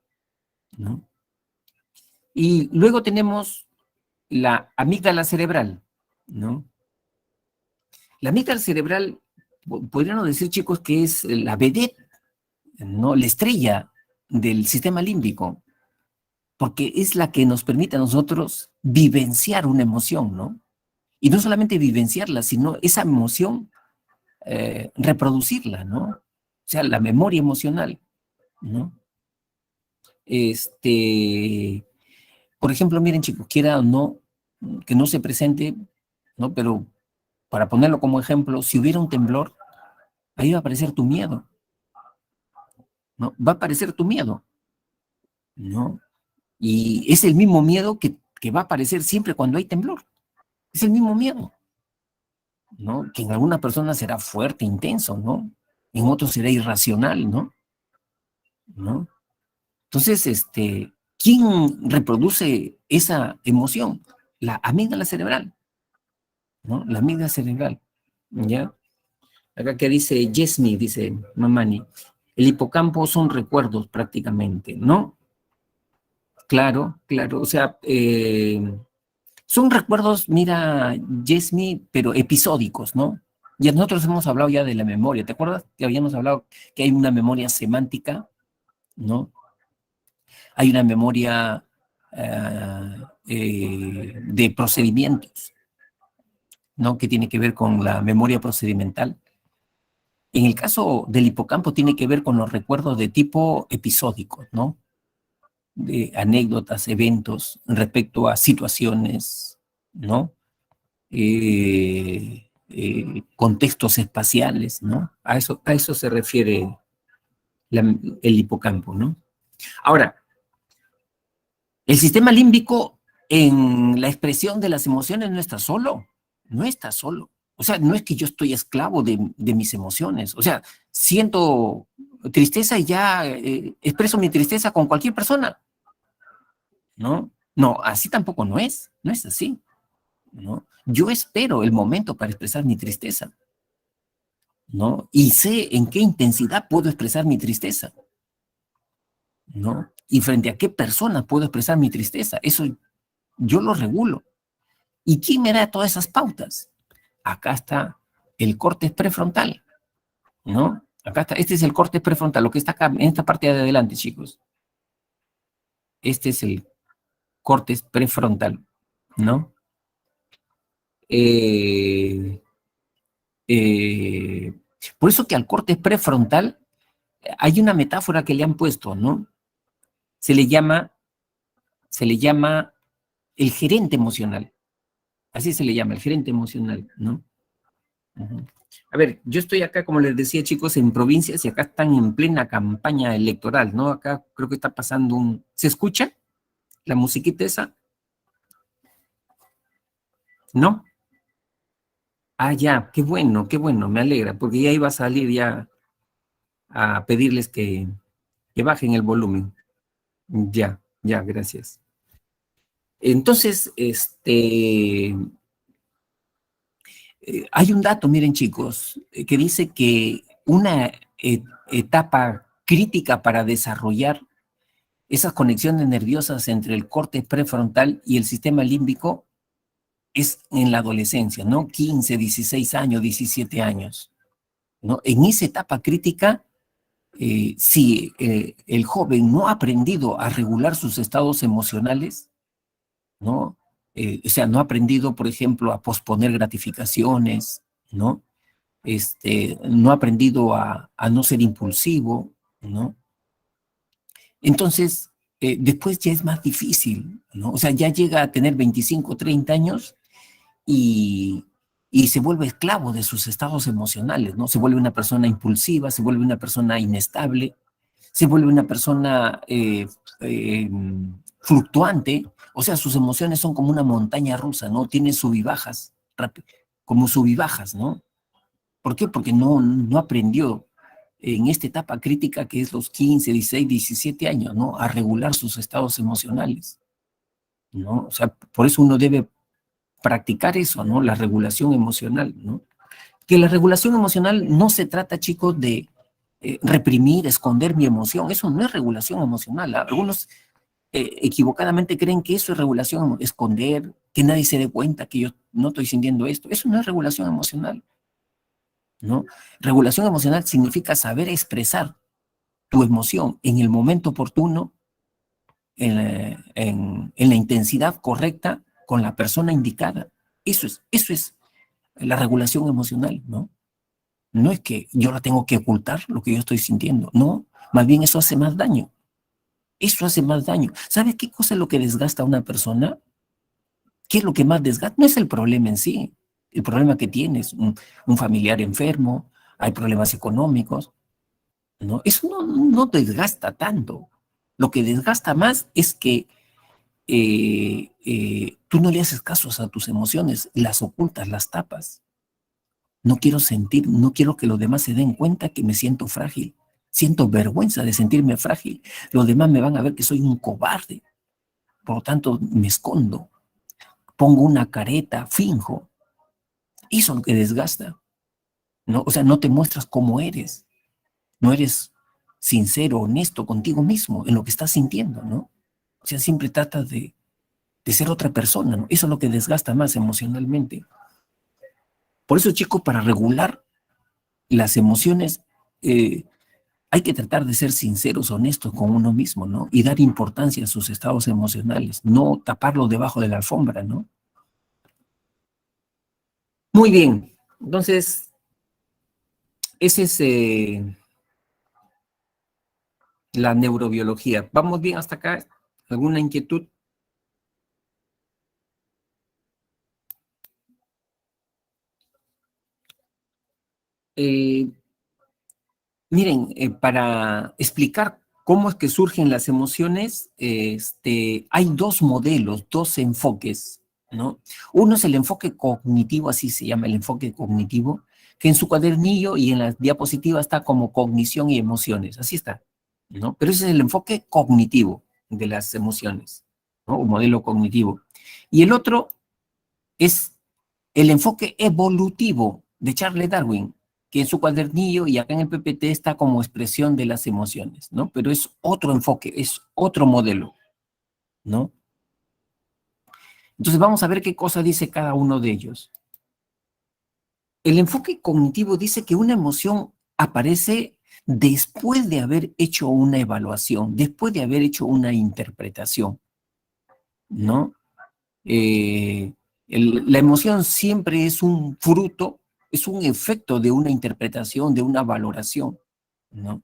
¿No? Y luego tenemos la amígdala cerebral, ¿no? La amígdala cerebral, podríamos decir, chicos, que es la vedette, ¿no? La estrella del sistema límbico, porque es la que nos permite a nosotros vivenciar una emoción, ¿no? Y no solamente vivenciarla, sino esa emoción reproducirla, ¿no? O sea, la memoria emocional, ¿no? Por ejemplo, miren, chicos, quiera o no, que no se presente, ¿no? Pero para ponerlo como ejemplo, si hubiera un temblor, ahí va a aparecer tu miedo, ¿no? Va a aparecer tu miedo, ¿no? Y es el mismo miedo que va a aparecer siempre cuando hay temblor. Es el mismo miedo, ¿no? Que en alguna persona será fuerte, intenso, ¿no? En otros será irracional, ¿no? ¿No? Entonces, ¿quién reproduce esa emoción? La amígdala cerebral, ¿no? La amígdala cerebral, ¿ya? Acá que dice Yesmi, dice Mamani, el hipocampo son recuerdos prácticamente, ¿no? Claro, claro, o sea, son recuerdos, mira, Yesmi, pero episódicos, ¿no? Ya nosotros hemos hablado ya de la memoria, ¿te acuerdas que habíamos hablado que hay una memoria semántica, ¿no? Hay una memoria de procedimientos, ¿no? Que tiene que ver con la memoria procedimental. En el caso del hipocampo tiene que ver con los recuerdos de tipo episódico, ¿no? De anécdotas, eventos respecto a situaciones, ¿no? Contextos espaciales, ¿no? A eso se refiere el hipocampo, ¿no? Ahora, el sistema límbico en la expresión de las emociones no está solo, no está solo. O sea, no es que yo estoy esclavo de mis emociones. O sea, siento tristeza y ya expreso mi tristeza con cualquier persona, ¿no? No, así tampoco no es así, ¿no? Yo espero el momento para expresar mi tristeza, ¿no? Y sé en qué intensidad puedo expresar mi tristeza, ¿no? Y frente a qué persona puedo expresar mi tristeza. Eso yo lo regulo. ¿Y quién me da todas esas pautas? Acá está el córtex prefrontal, ¿no? Acá está, este es el córtex prefrontal, lo que está acá en esta parte de adelante, chicos. Este es el córtex prefrontal, ¿no? Eh, eh, por eso que al córtex prefrontal hay una metáfora que le han puesto, ¿no? Se le llama el gerente emocional. Así se le llama, el gerente emocional, ¿no? Ujú. A ver, yo estoy acá, como les decía, chicos, en provincias y acá están en plena campaña electoral, ¿no? Acá creo que está pasando un... ¿Se escucha la musiquita esa? ¿No? Ah, ya, qué bueno, me alegra, porque ya iba a salir ya a pedirles que bajen el volumen. Ya, ya, gracias. Entonces, hay un dato, miren chicos, que dice que una etapa crítica para desarrollar esas conexiones nerviosas entre el corte prefrontal y el sistema límbico es en la adolescencia, ¿no? 15, 16 años, 17 años, ¿no? En esa etapa crítica, si el joven no ha aprendido a regular sus estados emocionales, ¿no? O sea, no ha aprendido, por ejemplo, a posponer gratificaciones, ¿no? No ha aprendido a no ser impulsivo, ¿no? Entonces, después ya es más difícil, ¿no? O sea, ya llega a tener 25, 30 años y, y se vuelve esclavo de sus estados emocionales, ¿no? Se vuelve una persona impulsiva, se vuelve una persona inestable, se vuelve una persona eh, fluctuante, o sea, sus emociones son como una montaña rusa, ¿no? Tiene sub y bajas, como sub y bajas, ¿no? ¿Por qué? Porque no aprendió en esta etapa crítica que es los 15, 16, 17 años, ¿no? A regular sus estados emocionales, ¿no? O sea, por eso uno debe practicar eso, ¿no? La regulación emocional, ¿no? Que la regulación emocional no se trata, chicos, de reprimir, esconder mi emoción. Eso no es regulación emocional. Algunos equivocadamente creen que eso es regulación, esconder, que nadie se dé cuenta que yo no estoy sintiendo esto. Eso no es regulación emocional, ¿no? Regulación emocional significa saber expresar tu emoción en el momento oportuno, en la intensidad correcta, con la persona indicada. Eso es la regulación emocional, ¿no? No es que yo la tengo que ocultar lo que yo estoy sintiendo, no, más bien eso hace más daño. Eso hace más daño. ¿Sabes qué cosa es lo que desgasta a una persona? ¿Qué es lo que más desgasta? No es el problema en sí, el problema que tienes, un familiar enfermo, hay problemas económicos, ¿no? Eso no desgasta tanto. Lo que desgasta más es que tú no le haces caso a tus emociones, las ocultas, las tapas. No quiero sentir, no quiero que los demás se den cuenta que me siento frágil. Siento vergüenza de sentirme frágil. Los demás me van a ver que soy un cobarde. Por lo tanto, me escondo. Pongo una careta, finjo. Eso es lo que desgasta, ¿no? O sea, no te muestras como eres. No eres sincero, honesto contigo mismo en lo que estás sintiendo, ¿no? O sea, siempre tratas de ser otra persona, ¿no? Eso es lo que desgasta más emocionalmente. Por eso, chicos, para regular las emociones, hay que tratar de ser sinceros, honestos con uno mismo, ¿no? Y dar importancia a sus estados emocionales, no taparlo debajo de la alfombra, ¿no? Muy bien, entonces, esa es la neurobiología. ¿Vamos bien hasta acá? ¿Alguna inquietud? Eh, Miren, para explicar cómo es que surgen las emociones, hay dos modelos, dos enfoques, ¿no? Uno es el enfoque cognitivo, así se llama el enfoque cognitivo, que en su cuadernillo y en la diapositiva está como cognición y emociones, así está, ¿no? Pero ese es el enfoque cognitivo de las emociones, ¿no? O modelo cognitivo. Y el otro es el enfoque evolutivo de Charles Darwin, que en su cuadernillo y acá en el PPT está como expresión de las emociones, ¿no? Pero es otro enfoque, es otro modelo, ¿no? Entonces vamos a ver qué cosa dice cada uno de ellos. El enfoque cognitivo dice que una emoción aparece después de haber hecho una evaluación, después de haber hecho una interpretación, ¿no? Eh, la emoción siempre es un fruto, es un efecto de una interpretación, de una valoración, ¿no?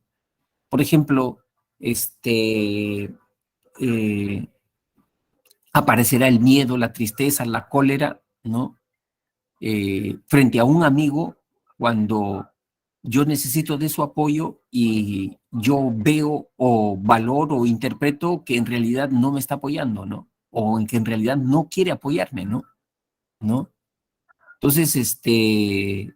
Por ejemplo, eh, aparecerá el miedo, la tristeza, la cólera, ¿no? Frente a un amigo cuando yo necesito de su apoyo y yo veo o valoro o interpreto que en realidad no me está apoyando, ¿no? O en que en realidad no quiere apoyarme, ¿no? ¿No? Entonces, eh,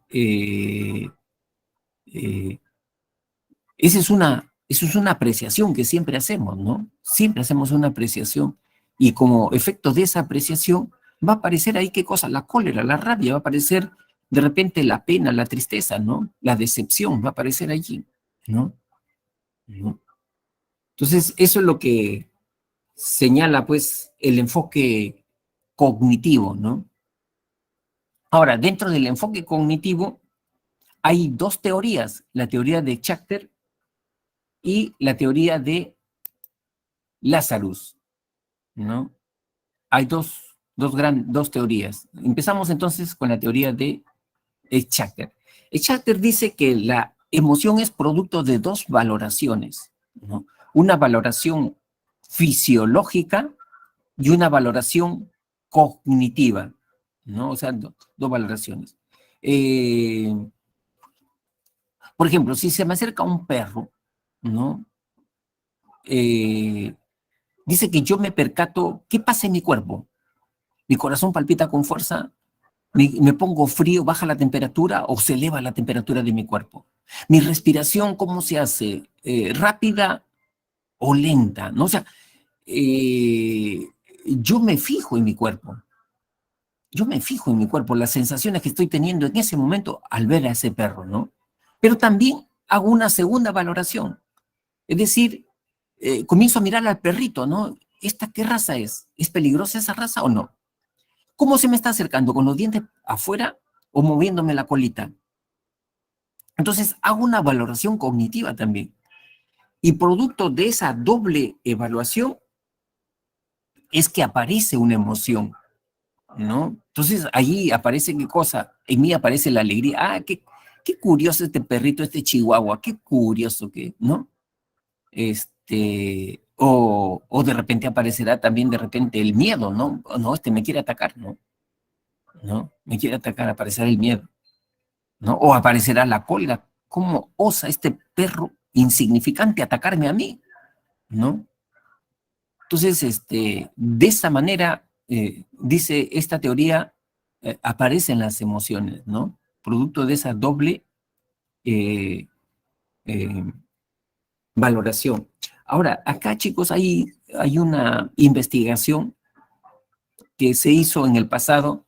esa es una apreciación que siempre hacemos, ¿no? Siempre hacemos una apreciación. Y como efecto de esa apreciación, va a aparecer ahí qué cosa, la cólera, la rabia, va a aparecer de repente la pena, la tristeza, ¿no? La decepción va a aparecer allí, ¿no? ¿No? Entonces, eso es lo que señala, pues, el enfoque cognitivo, ¿no? Ahora, dentro del enfoque cognitivo, hay dos teorías, la teoría de Schachter y la teoría de Lazarus, ¿no? Hay dos teorías. Empezamos entonces con la teoría de Schachter. Schachter dice que la emoción es producto de dos valoraciones, ¿no? Una valoración fisiológica y una valoración cognitiva, ¿no? O sea, dos valoraciones. Eh, por ejemplo, si se me acerca un perro, ¿no? Eh, Dice que yo me percato, ¿qué pasa en mi cuerpo? Mi corazón palpita con fuerza, me pongo frío, baja la temperatura o se eleva la temperatura de mi cuerpo. Mi respiración, ¿cómo se hace? ¿Rápida o lenta? ¿No? O sea, eh, yo me fijo en mi cuerpo. Yo me fijo en mi cuerpo, las sensaciones que estoy teniendo en ese momento al ver a ese perro, ¿no? Pero también hago una segunda valoración. Es decir, comienzo a mirar al perrito, ¿no? ¿Esta qué raza es? ¿Es peligrosa esa raza o no? ¿Cómo se me está acercando? ¿Con los dientes afuera o moviéndome la colita? Entonces hago una valoración cognitiva también. Y producto de esa doble evaluación es que aparece una emoción, ¿no? Entonces ahí aparece qué cosa, en mí aparece la alegría. Ah, qué curioso este perrito, este chihuahua, qué curioso que, ¿no? O de repente aparecerá también de repente el miedo, ¿no? No, me quiere atacar, ¿no? ¿No? Me quiere atacar, aparecerá el miedo, ¿no? O aparecerá la cólera. ¿Cómo osa este perro insignificante atacarme a mí? ¿No? Entonces, de esa manera, dice esta teoría, aparecen las emociones, ¿no? Producto de esa doble eh, eh, valoración. Ahora, acá, chicos, hay una investigación que se hizo en el pasado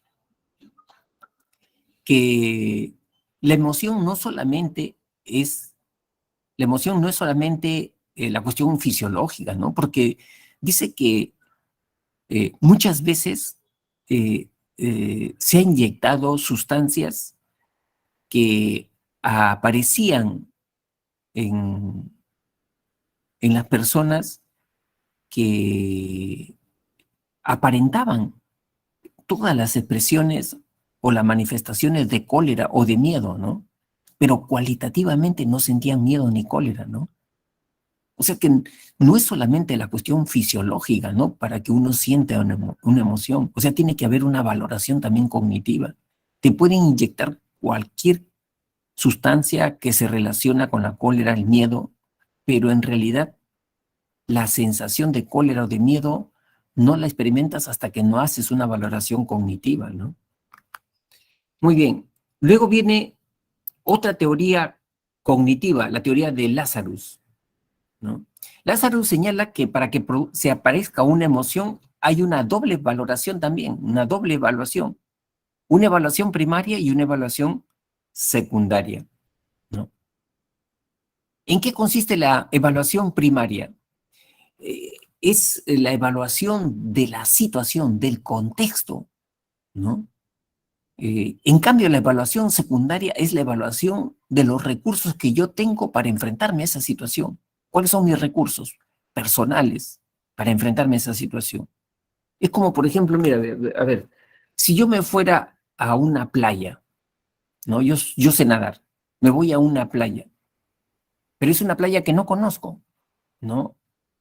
que la emoción no solamente es, la emoción no es solamente la cuestión fisiológica, ¿no? Porque dice que muchas veces eh, se han inyectado sustancias que aparecían en, en las personas que aparentaban todas las expresiones o las manifestaciones de cólera o de miedo, ¿no? Pero cualitativamente no sentían miedo ni cólera, ¿no? O sea que no es solamente la cuestión fisiológica, ¿no? Para que uno sienta una emoción. O sea, tiene que haber una valoración también cognitiva. Te pueden inyectar cualquier sustancia que se relaciona con la cólera, el miedo, pero en realidad la sensación de cólera o de miedo no la experimentas hasta que no haces una valoración cognitiva, ¿no? Muy bien. Luego viene otra teoría cognitiva, la teoría de Lazarus, ¿no? Lazarus señala que para que se aparezca una emoción hay una doble valoración también, una doble evaluación, una evaluación primaria y una evaluación secundaria, ¿no? ¿En qué consiste la evaluación primaria? Es la evaluación de la situación, del contexto, ¿no? En cambio, la evaluación secundaria es la evaluación de los recursos que yo tengo para enfrentarme a esa situación. ¿Cuáles son mis recursos personales para enfrentarme a esa situación? Es como, por ejemplo, mira, a ver, si yo me fuera a una playa, ¿no? Yo sé nadar, me voy a una playa, pero es una playa que no conozco, ¿no?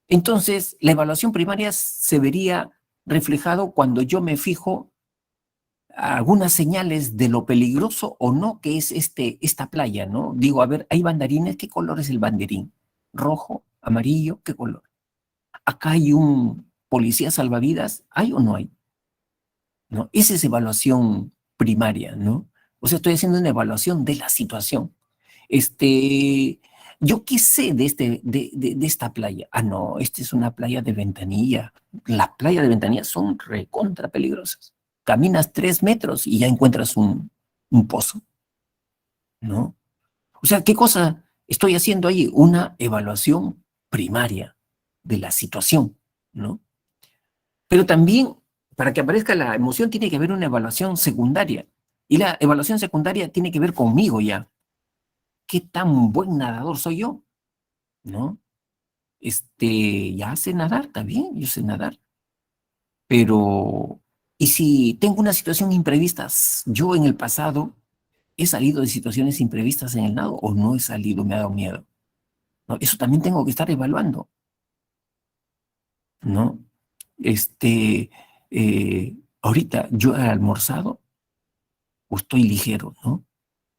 Entonces, la evaluación primaria se vería reflejado cuando yo me fijo algunas señales de lo peligroso o no que es esta playa, ¿no? Digo, a ver, hay banderines, ¿qué color es el banderín? ¿Rojo, amarillo? ¿Qué color? Acá hay un policía salvavidas, ¿hay o no hay? ¿No? Esa es evaluación primaria, ¿no? O sea, estoy haciendo una evaluación de la situación. ¿Yo qué sé de esta playa? Ah, no, esta es una playa de Ventanilla. Las playas de Ventanilla son recontra peligrosas. Caminas 3 metros y ya encuentras un pozo, ¿no? O sea, ¿qué cosa estoy haciendo ahí? Una evaluación primaria de la situación, ¿no? Pero también, para que aparezca la emoción, tiene que haber una evaluación secundaria. Y la evaluación secundaria tiene que ver conmigo ya. ¿Qué tan buen nadador soy yo? ¿No? Ya sé nadar, está bien, yo sé nadar. Pero, ¿y si tengo una situación imprevista? Yo en el pasado he salido de situaciones imprevistas en el nado o no he salido, me ha dado miedo. ¿No? Eso también tengo que estar evaluando, ¿no? Ahorita yo he almorzado o estoy ligero, ¿no?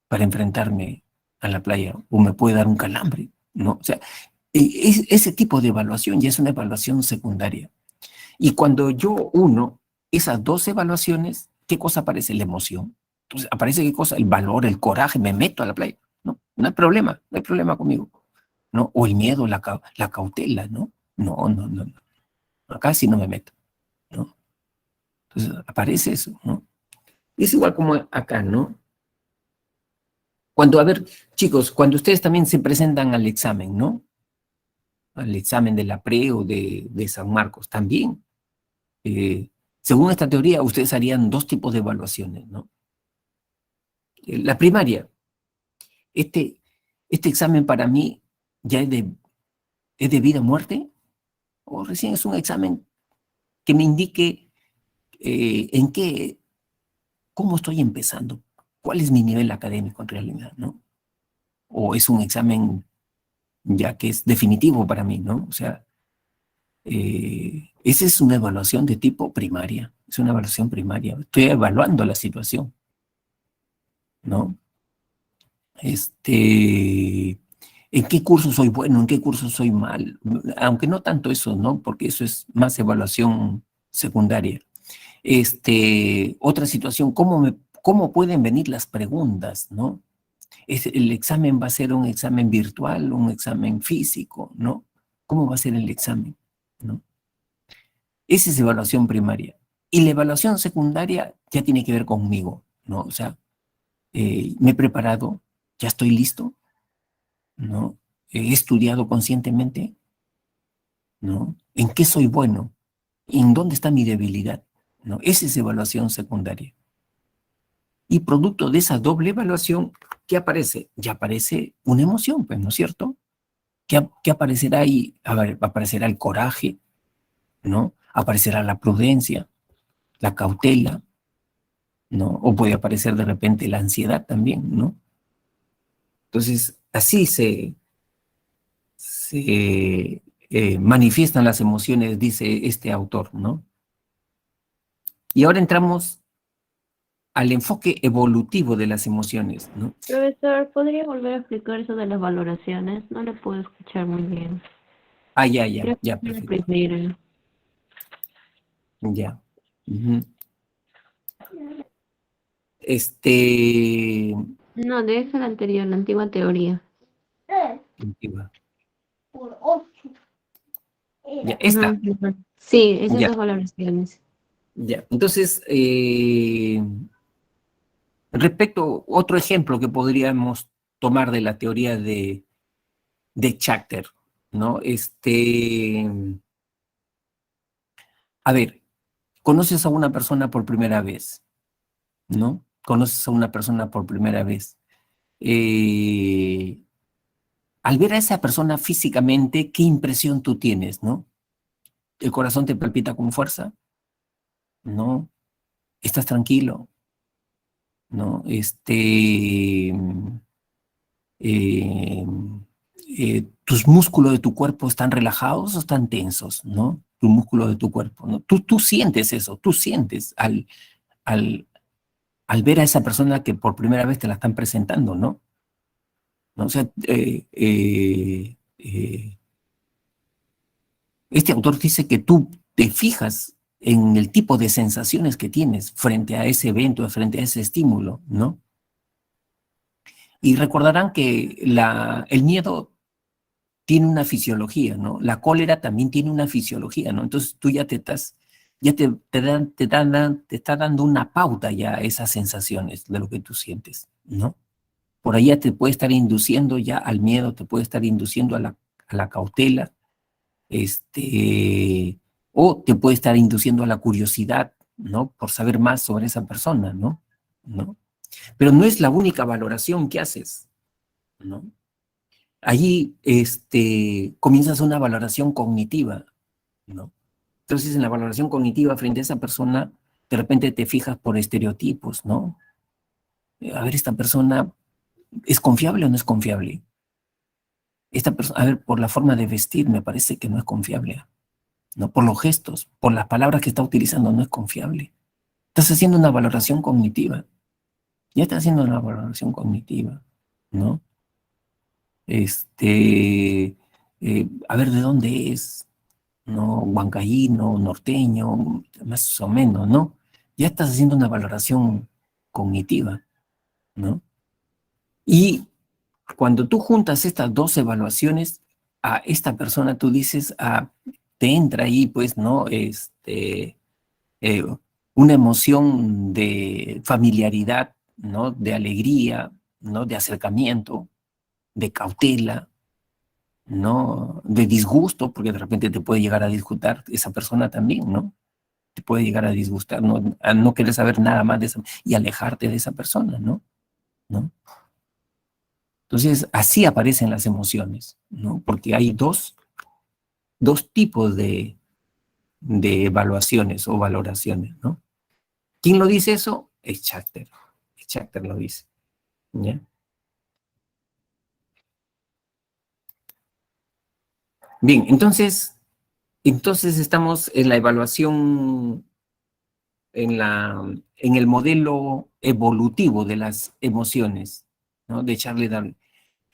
Para enfrentarme a la playa o me puede dar un calambre, ¿no? O sea, ese tipo de evaluación ya es una evaluación secundaria. Y cuando yo uno esas dos evaluaciones, ¿qué cosa aparece? La emoción. Entonces, aparece qué cosa, el valor, el coraje, me meto a la playa, ¿no? No hay problema, no hay problema conmigo, ¿no? O el miedo, la cautela, ¿no? No, no, no, no. Acá sí no me meto, ¿no? Entonces, aparece eso, ¿no? Es igual como acá, ¿no? Cuando, a ver, chicos, cuando ustedes también se presentan al examen, ¿no? Al examen de la pre o de San Marcos, también. eh, Según esta teoría, ustedes harían dos tipos de evaluaciones, ¿no? La primaria, este, este examen para mí ya es de vida o muerte, o recién es un examen que me indique en qué, cómo estoy empezando, cuál es mi nivel académico en realidad, ¿no? O es un examen ya que es definitivo para mí, ¿no? O sea, esa es una evaluación de tipo primaria, es una evaluación primaria. Estoy evaluando la situación, ¿no? ¿En qué curso soy bueno? ¿En qué curso soy mal? Aunque no tanto eso, ¿no? Porque eso es más evaluación secundaria. Otra situación, ¿cómo pueden venir las preguntas, ¿no? ¿El examen va a ser un examen virtual, un examen físico, ¿no? ¿Cómo va a ser el examen, ¿no? Esa es evaluación primaria. Y la evaluación secundaria ya tiene que ver conmigo, ¿no? O sea, me he preparado, ya estoy listo, ¿no? He estudiado conscientemente, ¿no? ¿En qué soy bueno? ¿En dónde está mi debilidad? ¿No? Esa es evaluación secundaria. Y producto de esa doble evaluación, ¿qué aparece? Ya aparece una emoción, pues, ¿no es cierto? ¿Qué aparecerá ahí? A ver, aparecerá el coraje, ¿no? Aparecerá la prudencia, la cautela, ¿no? O puede aparecer de repente la ansiedad también, ¿no? Entonces, así se manifiestan las emociones, dice este autor, ¿no? Y ahora entramos al enfoque evolutivo de las emociones, ¿no? Profesor, ¿podría volver a explicar eso de las valoraciones? No le puedo escuchar muy bien. Ah, ya, Creo que fue la perfecto. primera. Ya. Ujú. Este, No, de esa la anterior, la antigua teoría. antigua. Ya, Ajá, esta, ajá. Sí, esas ya, dos valoraciones. ya. Entonces, respecto, otro ejemplo que podríamos tomar de la teoría de Schachter, ¿no? A ver, conoces a una persona por primera vez, ¿no? Conoces a una persona por primera vez. Eh, Al ver a esa persona físicamente, ¿qué impresión tú tienes, no? ¿El corazón te palpita con fuerza? ¿No? ¿Estás tranquilo? ¿No? Eh, ¿Tus músculos de tu cuerpo están relajados o están tensos, ¿no? Tu músculo de tu cuerpo, ¿no? Tú sientes eso, tú sientes al, al ver a esa persona que por primera vez te la están presentando, ¿no? ¿No? O sea, este autor dice que tú te fijas en el tipo de sensaciones que tienes frente a ese evento, frente a ese estímulo, ¿no? Y recordarán que el miedo tiene una fisiología, ¿no? La cólera también tiene una fisiología, ¿no? Entonces tú ya te está dando una pauta ya a esas sensaciones de lo que tú sientes, ¿no? Por ahí ya te puede estar induciendo ya al miedo, te puede estar induciendo a la cautela, o te puede estar induciendo a la curiosidad, ¿no? Por saber más sobre esa persona, ¿no? ¿No? Pero no es la única valoración que haces, ¿no? Allí comienzas una valoración cognitiva, ¿no? Entonces, en la valoración cognitiva frente a esa persona, de repente te fijas por estereotipos, ¿no? A ver, esta persona, ¿es confiable o no es confiable? Esta persona, a ver, por la forma de vestir me parece que no es confiable, ¿no? Por los gestos, por las palabras que está utilizando no es confiable. Estás haciendo una valoración cognitiva, ya estás haciendo una valoración cognitiva, ¿no? A ver de dónde es, ¿no? Huancaíno, norteño, más o menos, ¿no? Ya estás haciendo una valoración cognitiva, ¿no? Y cuando tú juntas estas dos evaluaciones, a esta persona tú dices, te entra ahí, pues, ¿no? Eh, una emoción de familiaridad, ¿no? De alegría, ¿no? De acercamiento, de cautela, ¿no? De disgusto, porque de repente te puede llegar a disgustar esa persona también, ¿no? Te puede llegar a disgustar, ¿no? A no querer saber nada más de esa y alejarte de esa persona, ¿no? ¿No? Entonces, así aparecen las emociones, ¿no? Porque hay dos tipos de evaluaciones o valoraciones, ¿no? ¿Quién lo dice eso? Es Schachter. Schachter lo dice, ¿ya? Bien, entonces estamos en la evaluación, en el modelo evolutivo de las emociones, ¿no? De Charles Darwin.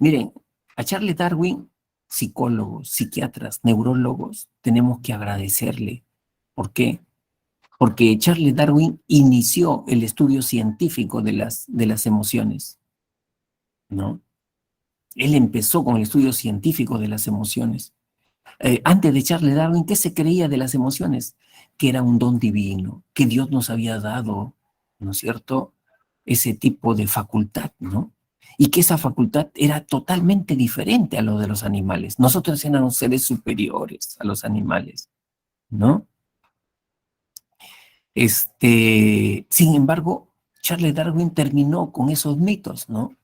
Miren, a Charles Darwin, psicólogos, psiquiatras, neurólogos, tenemos que agradecerle. ¿Por qué? Porque Charles Darwin inició el estudio científico de las emociones, ¿no? Él empezó con el estudio científico de las emociones. Antes de Charles Darwin, ¿qué se creía de las emociones? Que era un don divino, que Dios nos había dado, ¿no es cierto? Ese tipo de facultad, ¿no? Y que esa facultad era totalmente diferente a lo de los animales. Nosotros éramos seres superiores a los animales, ¿no? Sin embargo, Charles Darwin terminó con esos mitos, ¿no?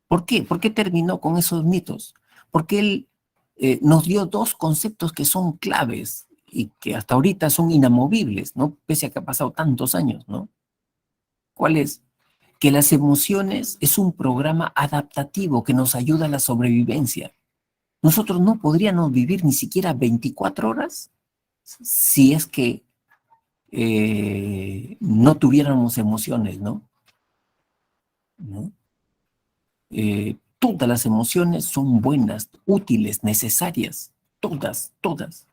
¿Por qué? ¿Por qué terminó con esos mitos? Porque él nos dio dos conceptos que son claves y que hasta ahorita son inamovibles, ¿no? Pese a que ha pasado tantos años, ¿no? ¿Cuál es? Que las emociones es un programa adaptativo que nos ayuda a la sobrevivencia. Nosotros no podríamos vivir ni siquiera 24 horas si es que no tuviéramos emociones, ¿no? ¿No? Todas las emociones son buenas, útiles, necesarias, todas, todas,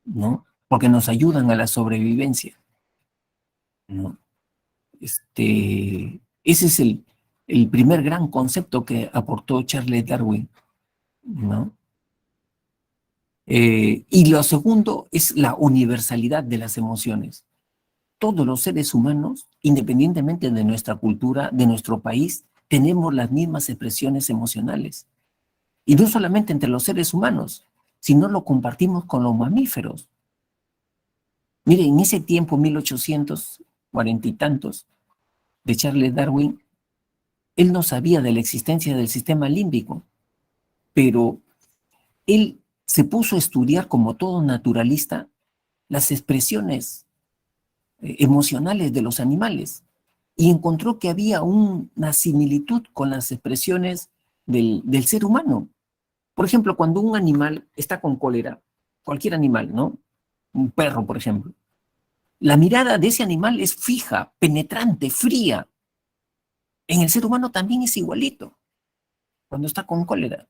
¿no? Porque nos ayudan a la sobrevivencia, ¿no? Ese es el primer gran concepto que aportó Charles Darwin, ¿no? Y lo segundo es la universalidad de las emociones. Todos los seres humanos, independientemente de nuestra cultura, de nuestro país, tenemos las mismas expresiones emocionales. Y no solamente entre los seres humanos, sino lo compartimos con los mamíferos. Mire, en ese tiempo, 1840 y tantos, de Charles Darwin, él no sabía de la existencia del sistema límbico, pero él se puso a estudiar como todo naturalista las expresiones emocionales de los animales y encontró que había una similitud con las expresiones del ser humano. Por ejemplo, cuando un animal está con cólera, cualquier animal, ¿no? Un perro, por ejemplo, la mirada de ese animal es fija, penetrante, fría. En el ser humano también es igualito, cuando está con cólera,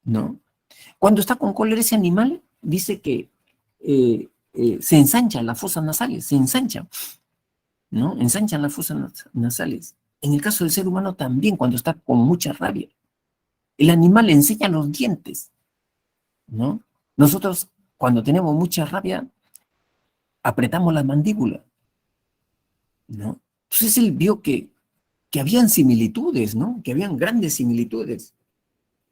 ¿no? Cuando está con cólera ese animal, dice que se ensanchan las fosas nasales, se ensanchan, ¿no? Ensanchan las fosas nasales. En el caso del ser humano también, cuando está con mucha rabia. El animal le enseña los dientes, ¿no? Nosotros, cuando tenemos mucha rabia, apretamos la mandíbula, ¿no? Entonces él vio que habían similitudes, ¿no? Que habían grandes similitudes.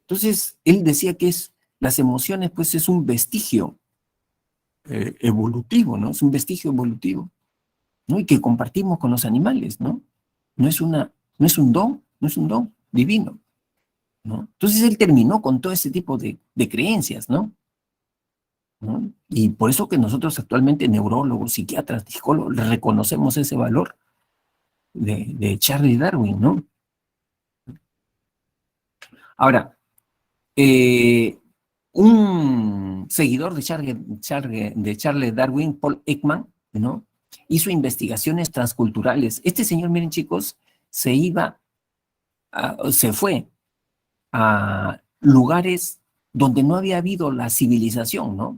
Entonces él decía que las emociones, pues, es un vestigio evolutivo, ¿no? Es un vestigio evolutivo, ¿no? Y que compartimos con los animales, ¿no? No es un don, no es un don divino, ¿no? Entonces él terminó con todo ese tipo de creencias, ¿no? ¿No? Y por eso que nosotros actualmente, neurólogos, psiquiatras, psicólogos, reconocemos ese valor de Charles Darwin, ¿no? Ahora, un seguidor de Charles Darwin, Paul Ekman, ¿no? Hizo investigaciones transculturales. Este señor, miren chicos, se fue a lugares donde no había habido la civilización, ¿no?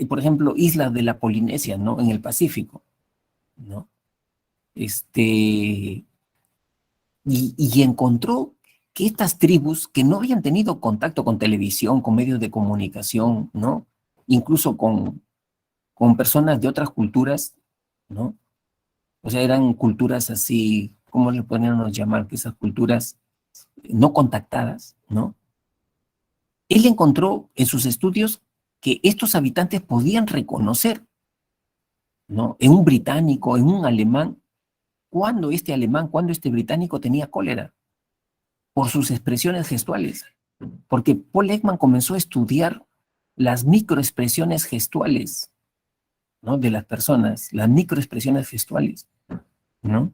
Por ejemplo, islas de la Polinesia, ¿no? En el Pacífico, ¿no? Y encontró que estas tribus que no habían tenido contacto con televisión, con medios de comunicación, ¿no? Incluso con personas de otras culturas, ¿no? O sea, eran culturas así, ¿cómo le podríamos llamar? Que esas culturas no contactadas, ¿no? Él encontró en sus estudios que estos habitantes podían reconocer, ¿no? En un británico, en un alemán, cuando este británico tenía cólera, por sus expresiones gestuales. Porque Paul Ekman comenzó a estudiar las microexpresiones gestuales, ¿no? De las personas, las microexpresiones gestuales, ¿no?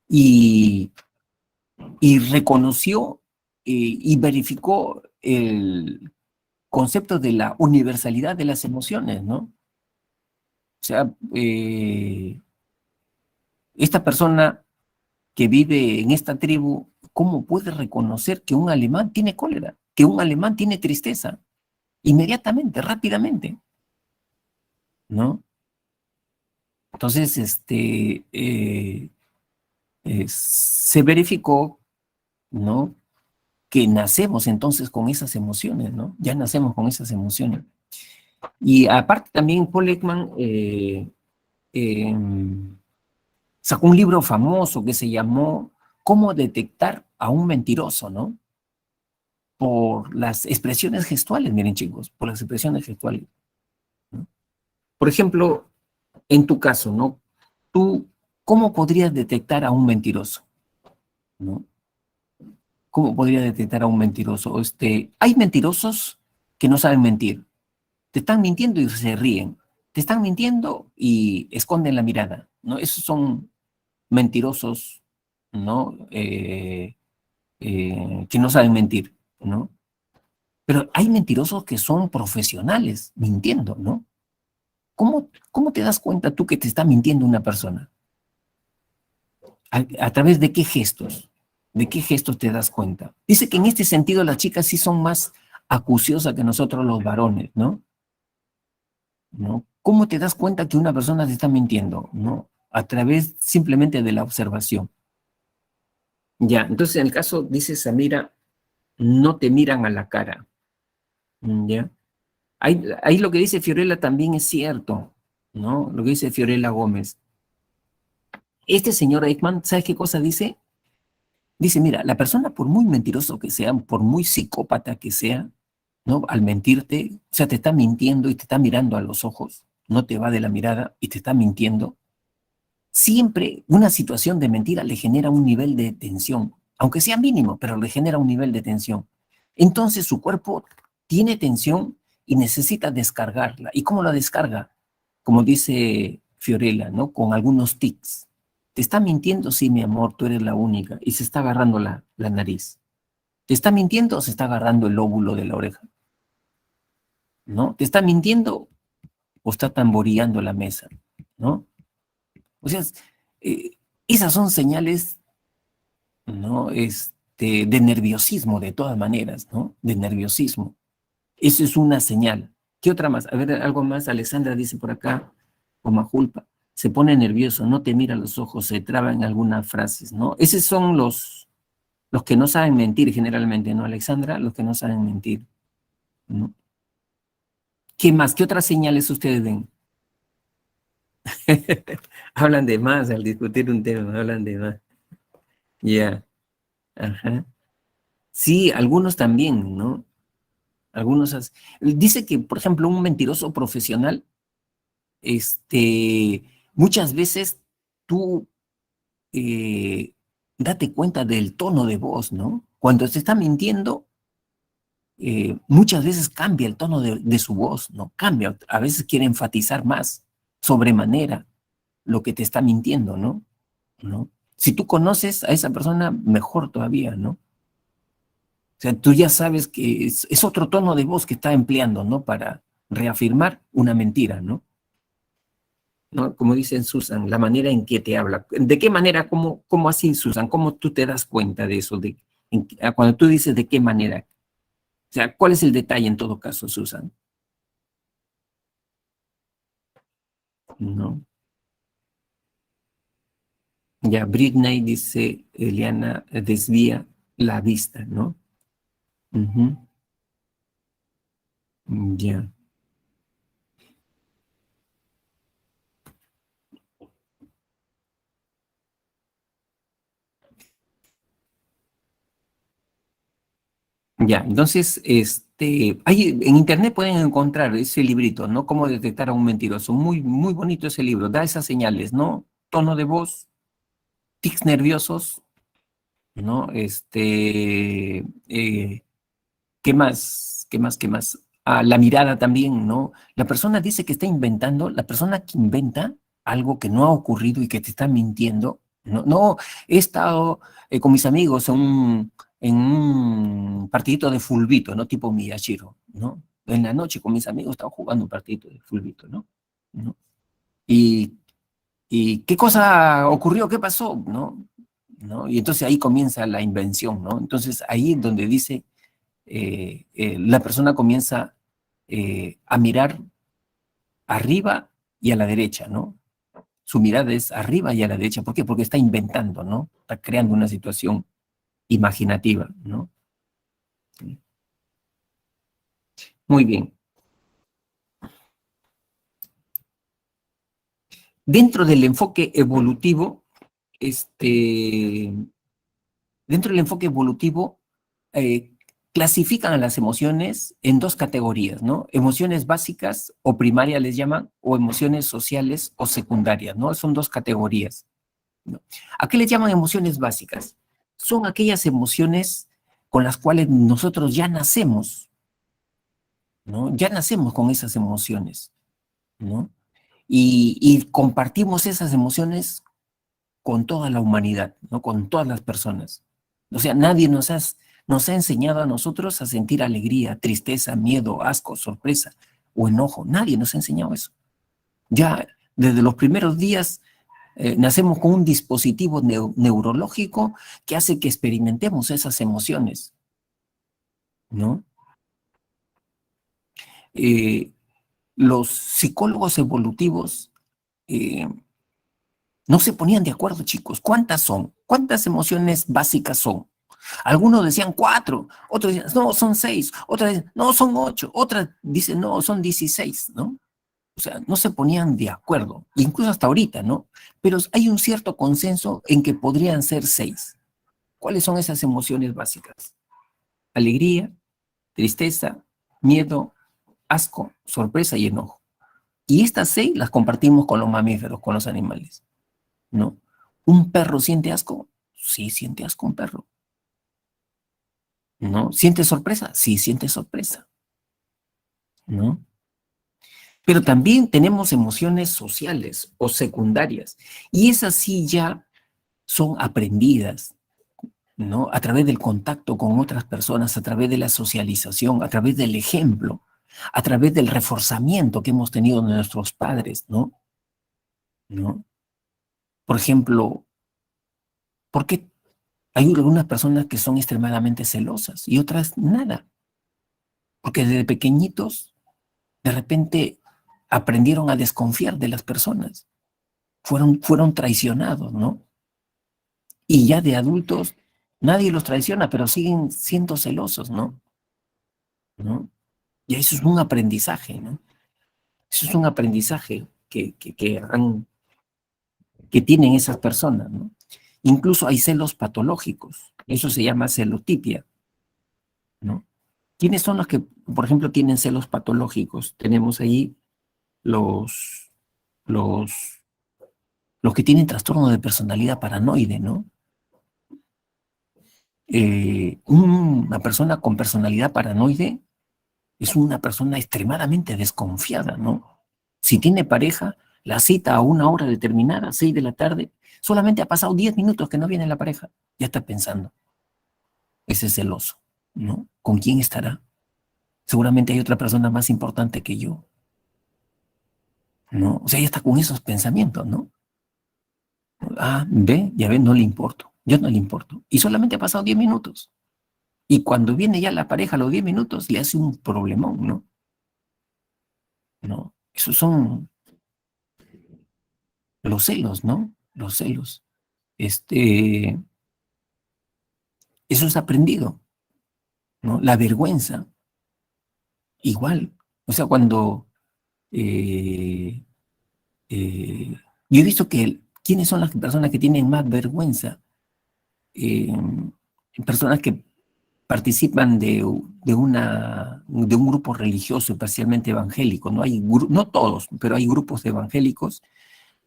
Y reconoció y verificó el concepto de la universalidad de las emociones, ¿no? O sea, esta persona que vive en esta tribu, ¿cómo puede reconocer que un alemán tiene cólera, que un alemán tiene tristeza? Inmediatamente, rápidamente, ¿no? Entonces, se verificó, ¿no? Que nacemos entonces con esas emociones, ¿no? Ya nacemos con esas emociones. Y aparte también Paul Ekman sacó un libro famoso que se llamó ¿Cómo detectar a un mentiroso?, ¿no? Por las expresiones gestuales, miren chicos, por las expresiones gestuales, ¿no? Por ejemplo, en tu caso, ¿no? Tú, ¿cómo podrías detectar a un mentiroso? ¿No? ¿Cómo podrías detectar a un mentiroso? Hay mentirosos que no saben mentir. Te están mintiendo y se ríen. Te están mintiendo y esconden la mirada, ¿no? Esos son mentirosos, ¿no? Que no saben mentir, ¿no? Pero hay mentirosos que son profesionales mintiendo, ¿no? ¿Cómo te das cuenta tú que te está mintiendo una persona? ¿A través de qué gestos? ¿De qué gestos te das cuenta? Dice que en este sentido las chicas sí son más acuciosas que nosotros los varones, ¿no? ¿No? ¿Cómo te das cuenta que una persona te está mintiendo? ¿No? A través simplemente de la observación. Ya, entonces en el caso, dice Samira, no te miran a la cara. ¿Ya? Ahí lo que dice Fiorella también es cierto, ¿no? Lo que dice Fiorella Gómez. Este señor Eichmann, ¿sabes qué cosa dice? Dice, mira, la persona por muy mentiroso que sea, por muy psicópata que sea, ¿no? Al mentirte, o sea, te está mintiendo y te está mirando a los ojos, no te va de la mirada y te está mintiendo. Siempre una situación de mentira le genera un nivel de tensión, aunque sea mínimo, pero le genera un nivel de tensión. Entonces su cuerpo tiene tensión y necesita descargarla. ¿Y cómo la descarga? Como dice Fiorella, ¿no? Con algunos tics. ¿Te está mintiendo? Sí, mi amor, tú eres la única. Y se está agarrando la nariz. ¿Te está mintiendo o se está agarrando el lóbulo de la oreja? ¿No? ¿Te está mintiendo o está tamboreando la mesa? ¿No? O sea, eh, esas son señales, ¿no? De nerviosismo, de todas maneras, ¿no? De nerviosismo. Eso es una señal. ¿Qué otra más? A ver, algo más. Alessandra dice por acá, o Majulpa, se pone nervioso, no te mira a los ojos, se traba en algunas frases, ¿no? Esos son los que no saben mentir generalmente, ¿no, Alexandra? Los que no saben mentir, ¿no? ¿Qué más? ¿Qué otras señales ustedes ven? Hablan de más al discutir un tema, hablan de más. Ya, ajá. Sí, algunos también, ¿no? Algunos. Dice que, por ejemplo, un mentiroso profesional, muchas veces tú date cuenta del tono de voz, ¿no? Cuando se está mintiendo, muchas veces cambia el tono de su voz, ¿no? Cambia, a veces quiere enfatizar más, sobremanera, lo que te está mintiendo, ¿no? ¿No? Si tú conoces a esa persona, mejor todavía, ¿no? O sea, tú ya sabes que es otro tono de voz que está empleando, ¿no? Para reafirmar una mentira, ¿no? ¿No? Como dicen Susan, la manera en que te habla. ¿De qué manera, cómo así, Susan? ¿Cómo tú te das cuenta de eso? Cuando tú dices de qué manera. O sea, ¿cuál es el detalle en todo caso, Susan? ¿No? Ya, Britney dice, Eliana, desvía la vista, ¿no? Ujú. Ya. Ya, entonces, en internet pueden encontrar ese librito, ¿no? Cómo detectar a un mentiroso. Muy, muy bonito ese libro, da esas señales, ¿no? Tono de voz, tics nerviosos, ¿no? ¿Qué más? ¿Qué más? ¿Qué más? Ah, la mirada también, ¿no? La persona dice que está inventando, la persona que inventa algo que no ha ocurrido y que te está mintiendo, no, no, he estado con mis amigos en un partidito de fulbito, ¿no? Tipo Miyashiro, ¿no? En la noche con mis amigos estaba jugando un partidito de fulbito, ¿no? ¿No? Y, y ¿qué cosa ocurrió? ¿Qué pasó? ¿No? ¿No? Y entonces ahí comienza la invención, ¿no? Entonces ahí es donde dice la persona comienza a mirar arriba y a la derecha, ¿no? Su mirada es arriba y a la derecha. ¿Por qué? Porque está inventando, ¿no? Está creando una situación imaginativa, ¿no? Muy bien. Dentro del enfoque evolutivo, este, dentro del enfoque evolutivo, eh, clasifican a las emociones en dos categorías, ¿no? Emociones básicas o primarias les llaman, o emociones sociales o secundarias, ¿no? Son dos categorías, ¿no? ¿A qué les llaman emociones básicas? Son aquellas emociones con las cuales nosotros ya nacemos, ¿no? Ya nacemos con esas emociones, ¿no? Y compartimos esas emociones con toda la humanidad, ¿no? Con todas las personas. O sea, nadie nos ha enseñado a nosotros a sentir alegría, tristeza, miedo, asco, sorpresa o enojo. Nadie nos ha enseñado eso. Ya desde los primeros días nacemos con un dispositivo neurológico que hace que experimentemos esas emociones, ¿no? Los psicólogos evolutivos eh, no se ponían de acuerdo, chicos. ¿Cuántas son? ¿Cuántas emociones básicas son? Algunos decían 4, otros decían, no, son 6, otras decían, no, son 8, otras dicen, no, son 16, ¿no? O sea, no se ponían de acuerdo, incluso hasta ahorita, ¿no? Pero hay un cierto consenso en que podrían ser 6. ¿Cuáles son esas emociones básicas? Alegría, tristeza, miedo, asco, sorpresa y enojo. Y estas 6 las compartimos con los mamíferos, con los animales, ¿no? ¿Un perro siente asco? Sí, siente asco un perro. ¿No? ¿Siente sorpresa? Sí, siente sorpresa, ¿no? Pero también tenemos emociones sociales o secundarias, y esas sí ya son aprendidas, ¿no? A través del contacto con otras personas, a través de la socialización, a través del ejemplo, a través del reforzamiento que hemos tenido de nuestros padres, ¿no? ¿No? Por ejemplo, ¿por qué hay algunas personas que son extremadamente celosas y otras nada? Porque desde pequeñitos, de repente, aprendieron a desconfiar de las personas, fueron traicionados, ¿no? Y ya de adultos, nadie los traiciona, pero siguen siendo celosos, ¿no? ¿No? Y eso es un aprendizaje, ¿no? Eso es un aprendizaje que tienen esas personas, ¿no? Incluso hay celos patológicos, eso se llama celotipia, ¿no? ¿Quiénes son los que, por ejemplo, tienen celos patológicos? Tenemos ahí los, los, los que tienen trastorno de personalidad paranoide, ¿no? Una persona con personalidad paranoide es una persona extremadamente desconfiada, ¿no? Si tiene pareja, la cita a una hora determinada, 6 de la tarde, solamente ha pasado 10 minutos que no viene la pareja, ya está pensando, ese es celoso, ¿no? ¿Con quién estará? Seguramente hay otra persona más importante que yo, ¿no? O sea, ya está con esos pensamientos, ¿no? Ah, ve, ya ve, no le importo, yo no le importo. Y solamente ha pasado 10 minutos. Y cuando viene ya la pareja a los 10 minutos, le hace un problemón, ¿no? ¿No? Esos son los celos, ¿no? Los celos. Este, eso es aprendido, ¿no? La vergüenza, igual. O sea, cuando eh, eh, yo he visto que quiénes son las personas que tienen más vergüenza, eh, personas que participan de un grupo religioso, parcialmente evangélico, ¿no? No todos, pero hay grupos evangélicos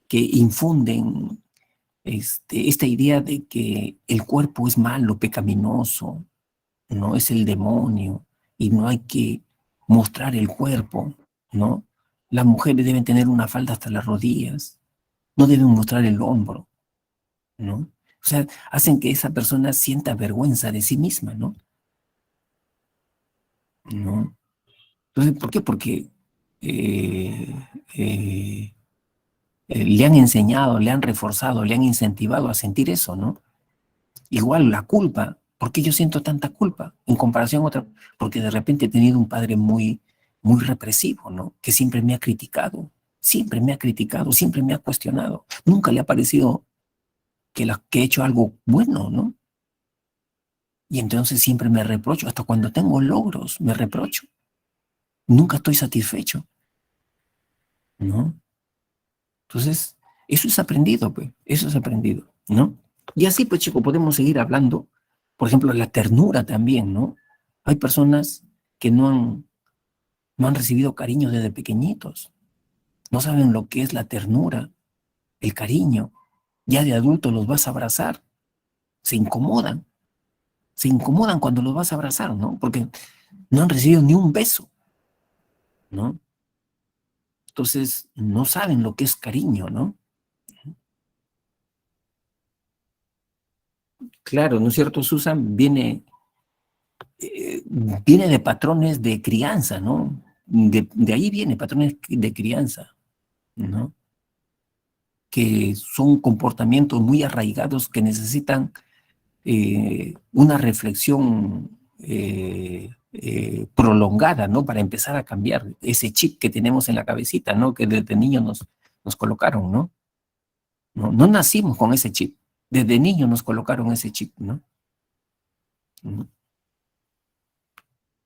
que infunden esta idea de que el cuerpo es malo, pecaminoso, no es el demonio y no hay que mostrar el cuerpo, ¿no? Las mujeres deben tener una falda hasta las rodillas, no deben mostrar el hombro, ¿no? O sea, hacen que esa persona sienta vergüenza de sí misma, ¿no? ¿No? Entonces, ¿por qué? Porque eh, eh, le han enseñado, le han reforzado, le han incentivado a sentir eso, ¿no? Igual la culpa. ¿Por qué yo siento tanta culpa en comparación a otra? Porque de repente he tenido un padre muy represivo, ¿no? Que siempre me ha criticado, siempre me ha cuestionado. Nunca le ha parecido que he hecho algo bueno, ¿no? Y entonces siempre me reprocho, hasta cuando tengo logros, me reprocho. Nunca estoy satisfecho, ¿no? Entonces, eso es aprendido, pues, eso es aprendido, ¿no? Y así, pues, chicos, podemos seguir hablando. Por ejemplo, la ternura también, ¿no? Hay personas que no han recibido cariño desde pequeñitos, no saben lo que es la ternura, el cariño. Ya de adultos los vas a abrazar, se incomodan, se incomodan cuando los vas a abrazar, ¿no? Porque no han recibido ni un beso, ¿no? Entonces, no saben lo que es cariño, ¿no? Claro, ¿no es cierto, Susan? Viene de patrones de crianza, ¿no? De ahí viene patrones de crianza, ¿no? Que son comportamientos muy arraigados que necesitan una reflexión prolongada, ¿no? Para empezar a cambiar ese chip que tenemos en la cabecita, ¿no? Que desde niños nos colocaron, ¿no? No nacimos con ese chip. Desde niños nos colocaron ese chip, ¿no?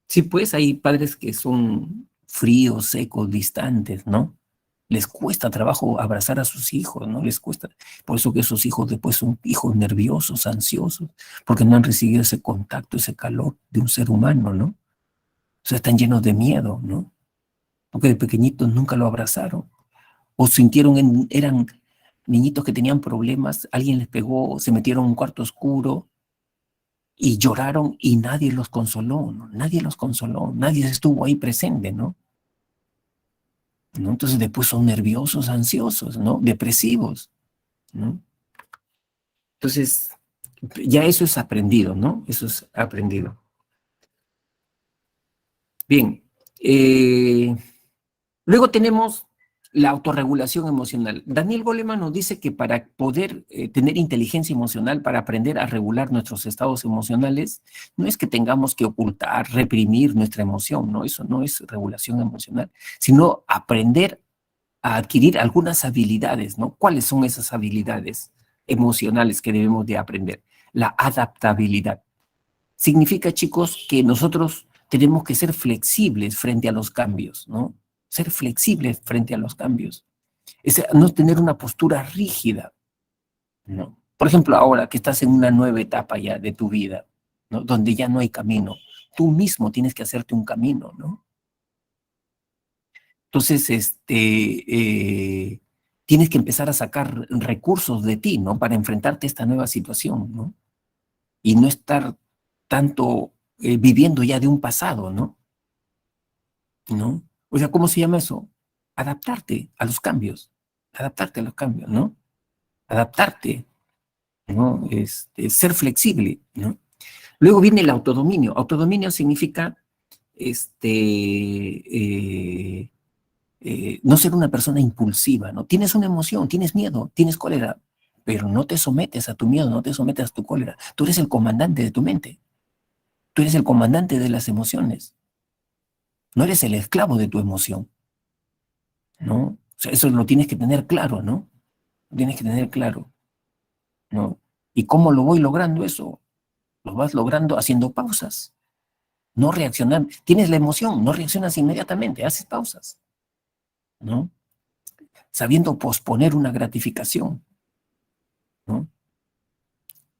Sí, pues hay padres que son fríos, secos, distantes, ¿no? Les cuesta trabajo abrazar a sus hijos, ¿no? Les cuesta. Por eso que esos hijos después son hijos nerviosos, ansiosos, porque no han recibido ese contacto, ese calor de un ser humano, ¿no? O sea, están llenos de miedo, ¿no? Porque de pequeñitos nunca lo abrazaron. O eran niñitos que tenían problemas, alguien les pegó, se metieron en un cuarto oscuro y lloraron y nadie los consoló, ¿no? Nadie los consoló, nadie estuvo ahí presente, ¿no? Entonces después son nerviosos, ansiosos, ¿no? Depresivos, ¿no? Entonces, ya eso es aprendido, ¿no? Eso es aprendido. Bien. Luego tenemos la autorregulación emocional. Daniel Goleman nos dice que para poder tener inteligencia emocional, para aprender a regular nuestros estados emocionales, no es que tengamos que ocultar, reprimir nuestra emoción, ¿no? Eso no es regulación emocional, sino aprender a adquirir algunas habilidades, ¿no? ¿Cuáles son esas habilidades emocionales que debemos de aprender? La adaptabilidad. Significa, chicos, que nosotros tenemos que ser flexibles frente a los cambios, ¿no? Ser flexibles frente a los cambios. Es no tener una postura rígida, ¿no? Por ejemplo, ahora que estás en una nueva etapa ya de tu vida, ¿no? Donde ya no hay camino, tú mismo tienes que hacerte un camino, ¿no? Entonces, tienes que empezar a sacar recursos de ti, ¿no? Para enfrentarte a esta nueva situación, ¿no? Y no estar tanto viviendo ya de un pasado, ¿no? ¿No? O sea, ¿cómo se llama eso? Adaptarte a los cambios, ¿no? Adaptarte, ¿no? Ser flexible, ¿no? Luego viene el autodominio. Autodominio significa, no ser una persona impulsiva, ¿no? Tienes una emoción, tienes miedo, tienes cólera, pero no te sometes a tu miedo, no te sometes a tu cólera. Tú eres el comandante de tu mente. Tú eres el comandante de las emociones. No eres el esclavo de tu emoción, ¿no? O sea, eso lo tienes que tener claro, ¿no? Lo tienes que tener claro, ¿no? ¿Y cómo lo voy logrando eso? Lo vas logrando haciendo pausas, no reaccionando. Tienes la emoción, no reaccionas inmediatamente, haces pausas, ¿no? Sabiendo posponer una gratificación, ¿no?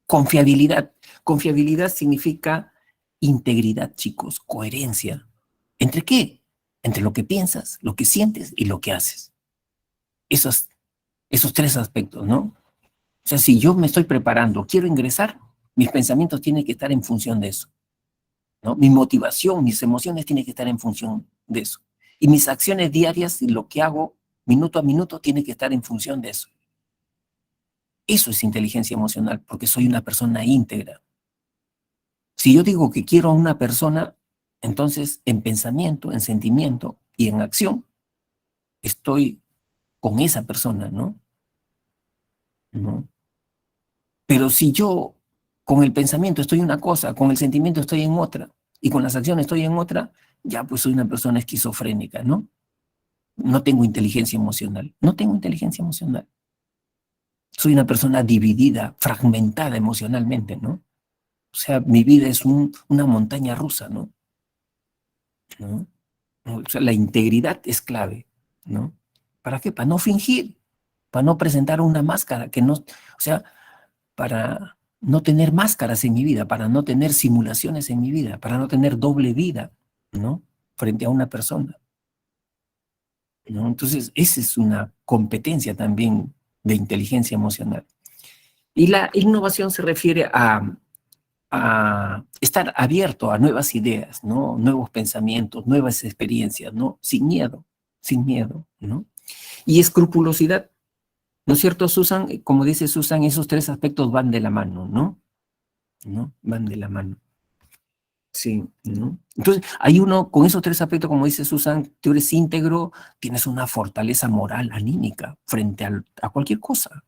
Confiabilidad. Confiabilidad significa integridad, chicos, coherencia. ¿Entre qué? Entre lo que piensas, lo que sientes y lo que haces. Esos tres aspectos, ¿no? O sea, si yo me estoy preparando, quiero ingresar, mis pensamientos tienen que estar en función de eso, ¿no? Mi motivación, mis emociones tienen que estar en función de eso. Y mis acciones diarias y lo que hago minuto a minuto tiene que estar en función de eso. Eso es inteligencia emocional, porque soy una persona íntegra. Si yo digo que quiero a una persona, entonces en pensamiento, en sentimiento y en acción, estoy con esa persona, ¿no? ¿No? Pero si yo con el pensamiento estoy una cosa, con el sentimiento estoy en otra, y con las acciones estoy en otra, ya pues soy una persona esquizofrénica, ¿no? No tengo inteligencia emocional, no tengo inteligencia emocional. Soy una persona dividida, fragmentada emocionalmente, ¿no? O sea, mi vida es una montaña rusa, ¿no? ¿No? O sea, la integridad es clave, ¿no? ¿Para qué? Para no fingir, para no presentar una máscara que no, o sea, para no tener máscaras en mi vida, para no tener simulaciones en mi vida, para no tener doble vida, ¿no? Frente a una persona, ¿no? Entonces, esa es una competencia también de inteligencia emocional. Y la innovación se refiere a estar abierto a nuevas ideas, ¿no? Nuevos pensamientos, nuevas experiencias, ¿no? Sin miedo, ¿no? Y escrupulosidad, ¿no es cierto, Susan? Como dice Susan, esos tres aspectos van de la mano, ¿no? ¿no? Van de la mano. Sí, ¿no? Entonces, hay uno, con esos tres aspectos, como dice Susan, tú eres íntegro, tienes una fortaleza moral, anímica, frente a cualquier cosa,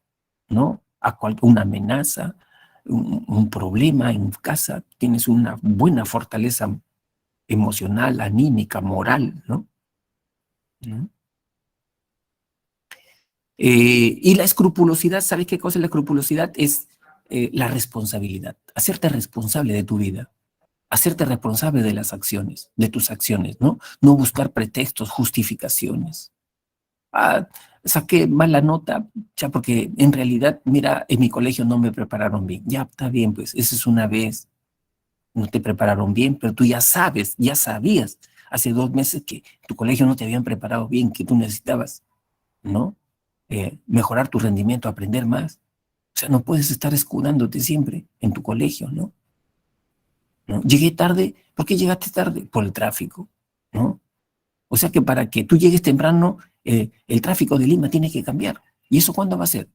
¿no? Una amenaza, un problema en casa, tienes una buena fortaleza emocional, anímica, moral, ¿no? ¿No? Y la escrupulosidad, ¿sabes qué cosa es la escrupulosidad? Es la responsabilidad, hacerte responsable de tu vida, hacerte responsable de las acciones, de tus acciones, ¿no? No buscar pretextos, justificaciones. Ah, saqué mala nota, ya porque en realidad, mira, en mi colegio no me prepararon bien. Ya, está bien, pues, esa es una vez, no te prepararon bien, pero tú ya sabes, ya sabías hace 2 meses que tu colegio no te habían preparado bien, que tú necesitabas, ¿no? Mejorar tu rendimiento, aprender más. O sea, no puedes estar escudándote siempre en tu colegio, ¿no? ¿No? Llegué tarde. ¿Por qué llegaste tarde? Por el tráfico, ¿no? O sea que para que tú llegues temprano, el tráfico de Lima tiene que cambiar. ¿Y eso cuándo va a ser?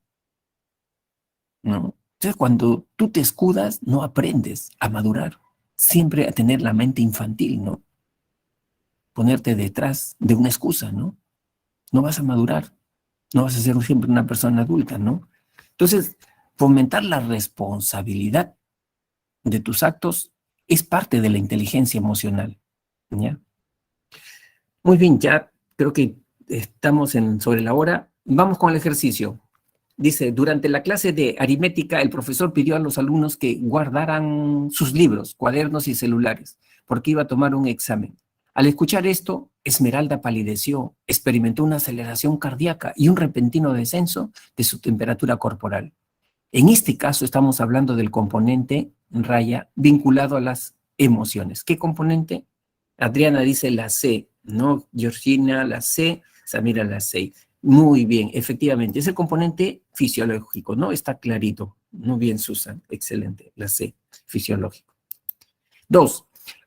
¿No? Entonces, cuando tú te escudas, no aprendes a madurar. Siempre a tener la mente infantil, ¿no? Ponerte detrás de una excusa, ¿no? No vas a madurar. No vas a ser siempre una persona adulta, ¿no? Entonces, fomentar la responsabilidad de tus actos es parte de la inteligencia emocional, ¿ya? Muy bien, ya creo que estamos sobre la hora. Vamos con el ejercicio. Dice, durante la clase de aritmética, el profesor pidió a los alumnos que guardaran sus libros, cuadernos y celulares, porque iba a tomar un examen. Al escuchar esto, Esmeralda palideció, experimentó una aceleración cardíaca y un repentino descenso de su temperatura corporal. En este caso estamos hablando del componente raya vinculado a las emociones. ¿Qué componente? Adriana dice la C, ¿no? Georgina la C, Samira la C. Muy bien, efectivamente, es el componente fisiológico, ¿no? Está clarito. Muy bien, Susan, excelente, la C, fisiológico. 2.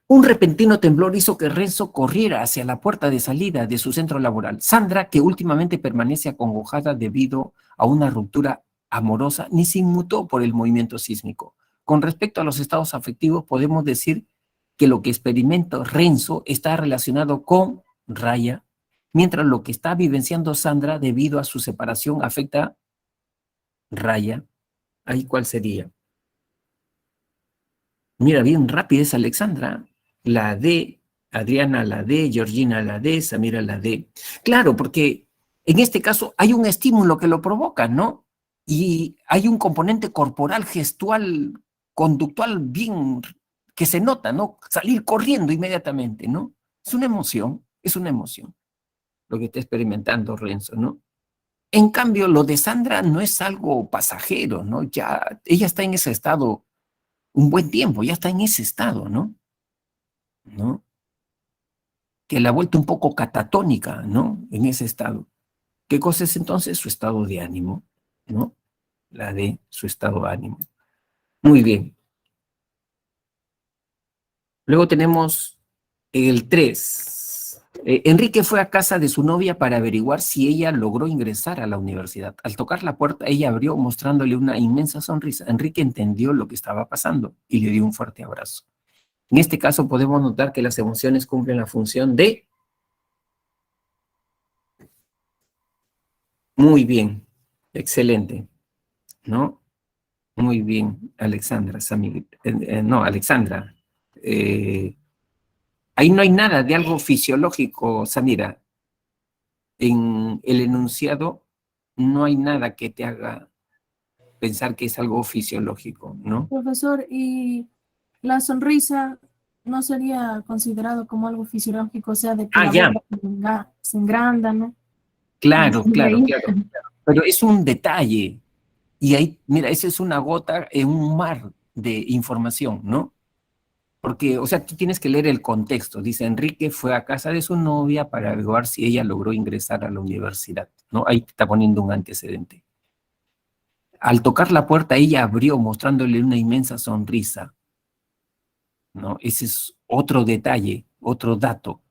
Un repentino temblor hizo que Renzo corriera hacia la puerta de salida de su centro laboral. Sandra, que últimamente permanece acongojada debido a una ruptura amorosa, ni se inmutó por el movimiento sísmico. Con respecto a los estados afectivos, podemos decir que lo que experimenta Renzo está relacionado con Raya, mientras lo que está vivenciando Sandra debido a su separación afecta Raya. ¿Ahí cuál sería? Mira, bien rápida es Alexandra. La D, Adriana la D, Georgina la D, Samira la D. Claro, porque en este caso hay un estímulo que lo provoca, ¿no? Y hay un componente corporal, gestual, conductual bien que se nota, ¿no? Salir corriendo inmediatamente, ¿no? Es una emoción lo que está experimentando Renzo, ¿no? En cambio, lo de Sandra no es algo pasajero, ¿no? Ya, ella está en ese estado un buen tiempo, ya está en ese estado, ¿no? ¿No? Que la ha vuelto un poco catatónica, ¿no? En ese estado. ¿Qué cosa es entonces? Su estado de ánimo, ¿no? La de su estado de ánimo. Muy bien. Luego tenemos el 3. Enrique fue a casa de su novia para averiguar si ella logró ingresar a la universidad. Al tocar la puerta, ella abrió mostrándole una inmensa sonrisa. Enrique entendió lo que estaba pasando y le dio un fuerte abrazo. En este caso podemos notar que las emociones cumplen la función de... Muy bien, excelente, ¿no? Muy bien, Alexandra, no, Alexandra. eh, Ahí no hay nada de algo fisiológico, Samira. En el enunciado no hay nada que te haga pensar que es algo fisiológico, ¿no? Profesor, ¿y la sonrisa no sería considerado como algo fisiológico? O sea, de que la Ya, boca se engranda, ¿no? claro, claro, Sonreír. claro. Pero es un detalle. Y ahí, mira, esa es una gota en un mar de información, ¿no? Porque, o sea, tú tienes que leer el contexto. Dice, Enrique fue a casa de su novia para averiguar si ella logró ingresar a la universidad, ¿no? Ahí te está poniendo un antecedente. Al tocar la puerta, ella abrió mostrándole una inmensa sonrisa, ¿no? Ese es otro detalle, otro dato.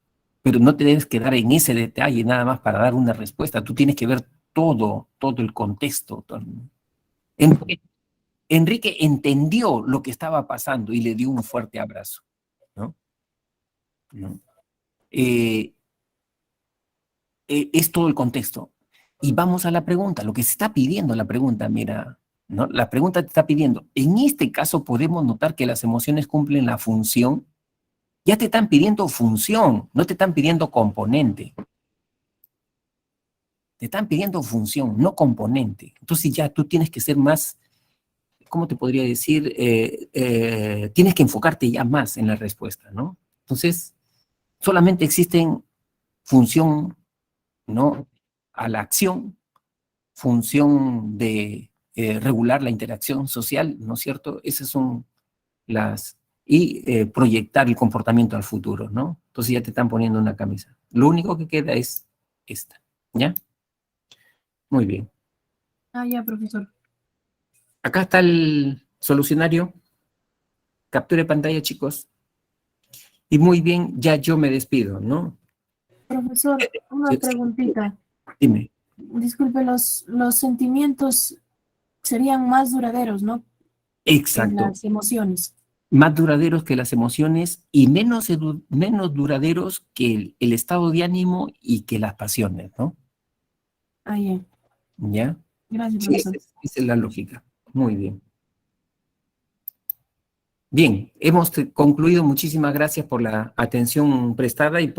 Pero no te debes quedar en ese detalle nada más para dar una respuesta. Tú tienes que ver todo el contexto. Enrique entendió lo que estaba pasando y le dio un fuerte abrazo, ¿no? ¿No? Es todo el contexto. Y vamos a la pregunta, lo que se está pidiendo la pregunta, mira, ¿no? La pregunta te está pidiendo, en este caso podemos notar que las emociones cumplen la función, ya te están pidiendo función, no te están pidiendo componente. Te están pidiendo función, no componente. Entonces ya tú tienes que ser más, ¿cómo te podría decir? Tienes que enfocarte ya más en la respuesta, ¿no? Entonces, solamente existen función, ¿no? A la acción, función de regular la interacción social, ¿no es cierto? Esas son las... Y proyectar el comportamiento al futuro, ¿no? Entonces ya te están poniendo una camisa. Lo único que queda es esta, ¿ya? Muy bien. Ah, ya, profesor. Acá está el solucionario. Capture pantalla, chicos. Y muy bien, ya yo me despido, ¿no? Profesor, una Sí, preguntita. dime. Disculpe, los sentimientos serían más duraderos, ¿no? Que Exacto. las emociones. Más duraderos que las emociones y menos duraderos que el estado de ánimo y que las pasiones, ¿no? Ah, ya. ¿Ya? Gracias, Sí, profesor. esa es la lógica. Muy bien. Bien, hemos concluido. Muchísimas gracias por la atención prestada y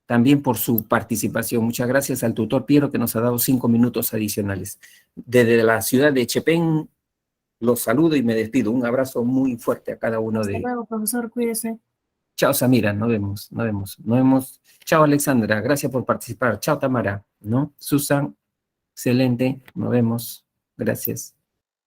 también por su participación. Muchas gracias al tutor Piero que nos ha dado 5 minutos adicionales. Desde la ciudad de Chepén los saludo y me despido. Un abrazo muy fuerte a cada uno Hasta de... luego, profesor. Cuídese. Chao, Samira, nos vemos, nos vemos, nos vemos. Chao, Alexandra, gracias por participar. Chao, Tamara, ¿no? Susan, excelente, nos vemos. Gracias.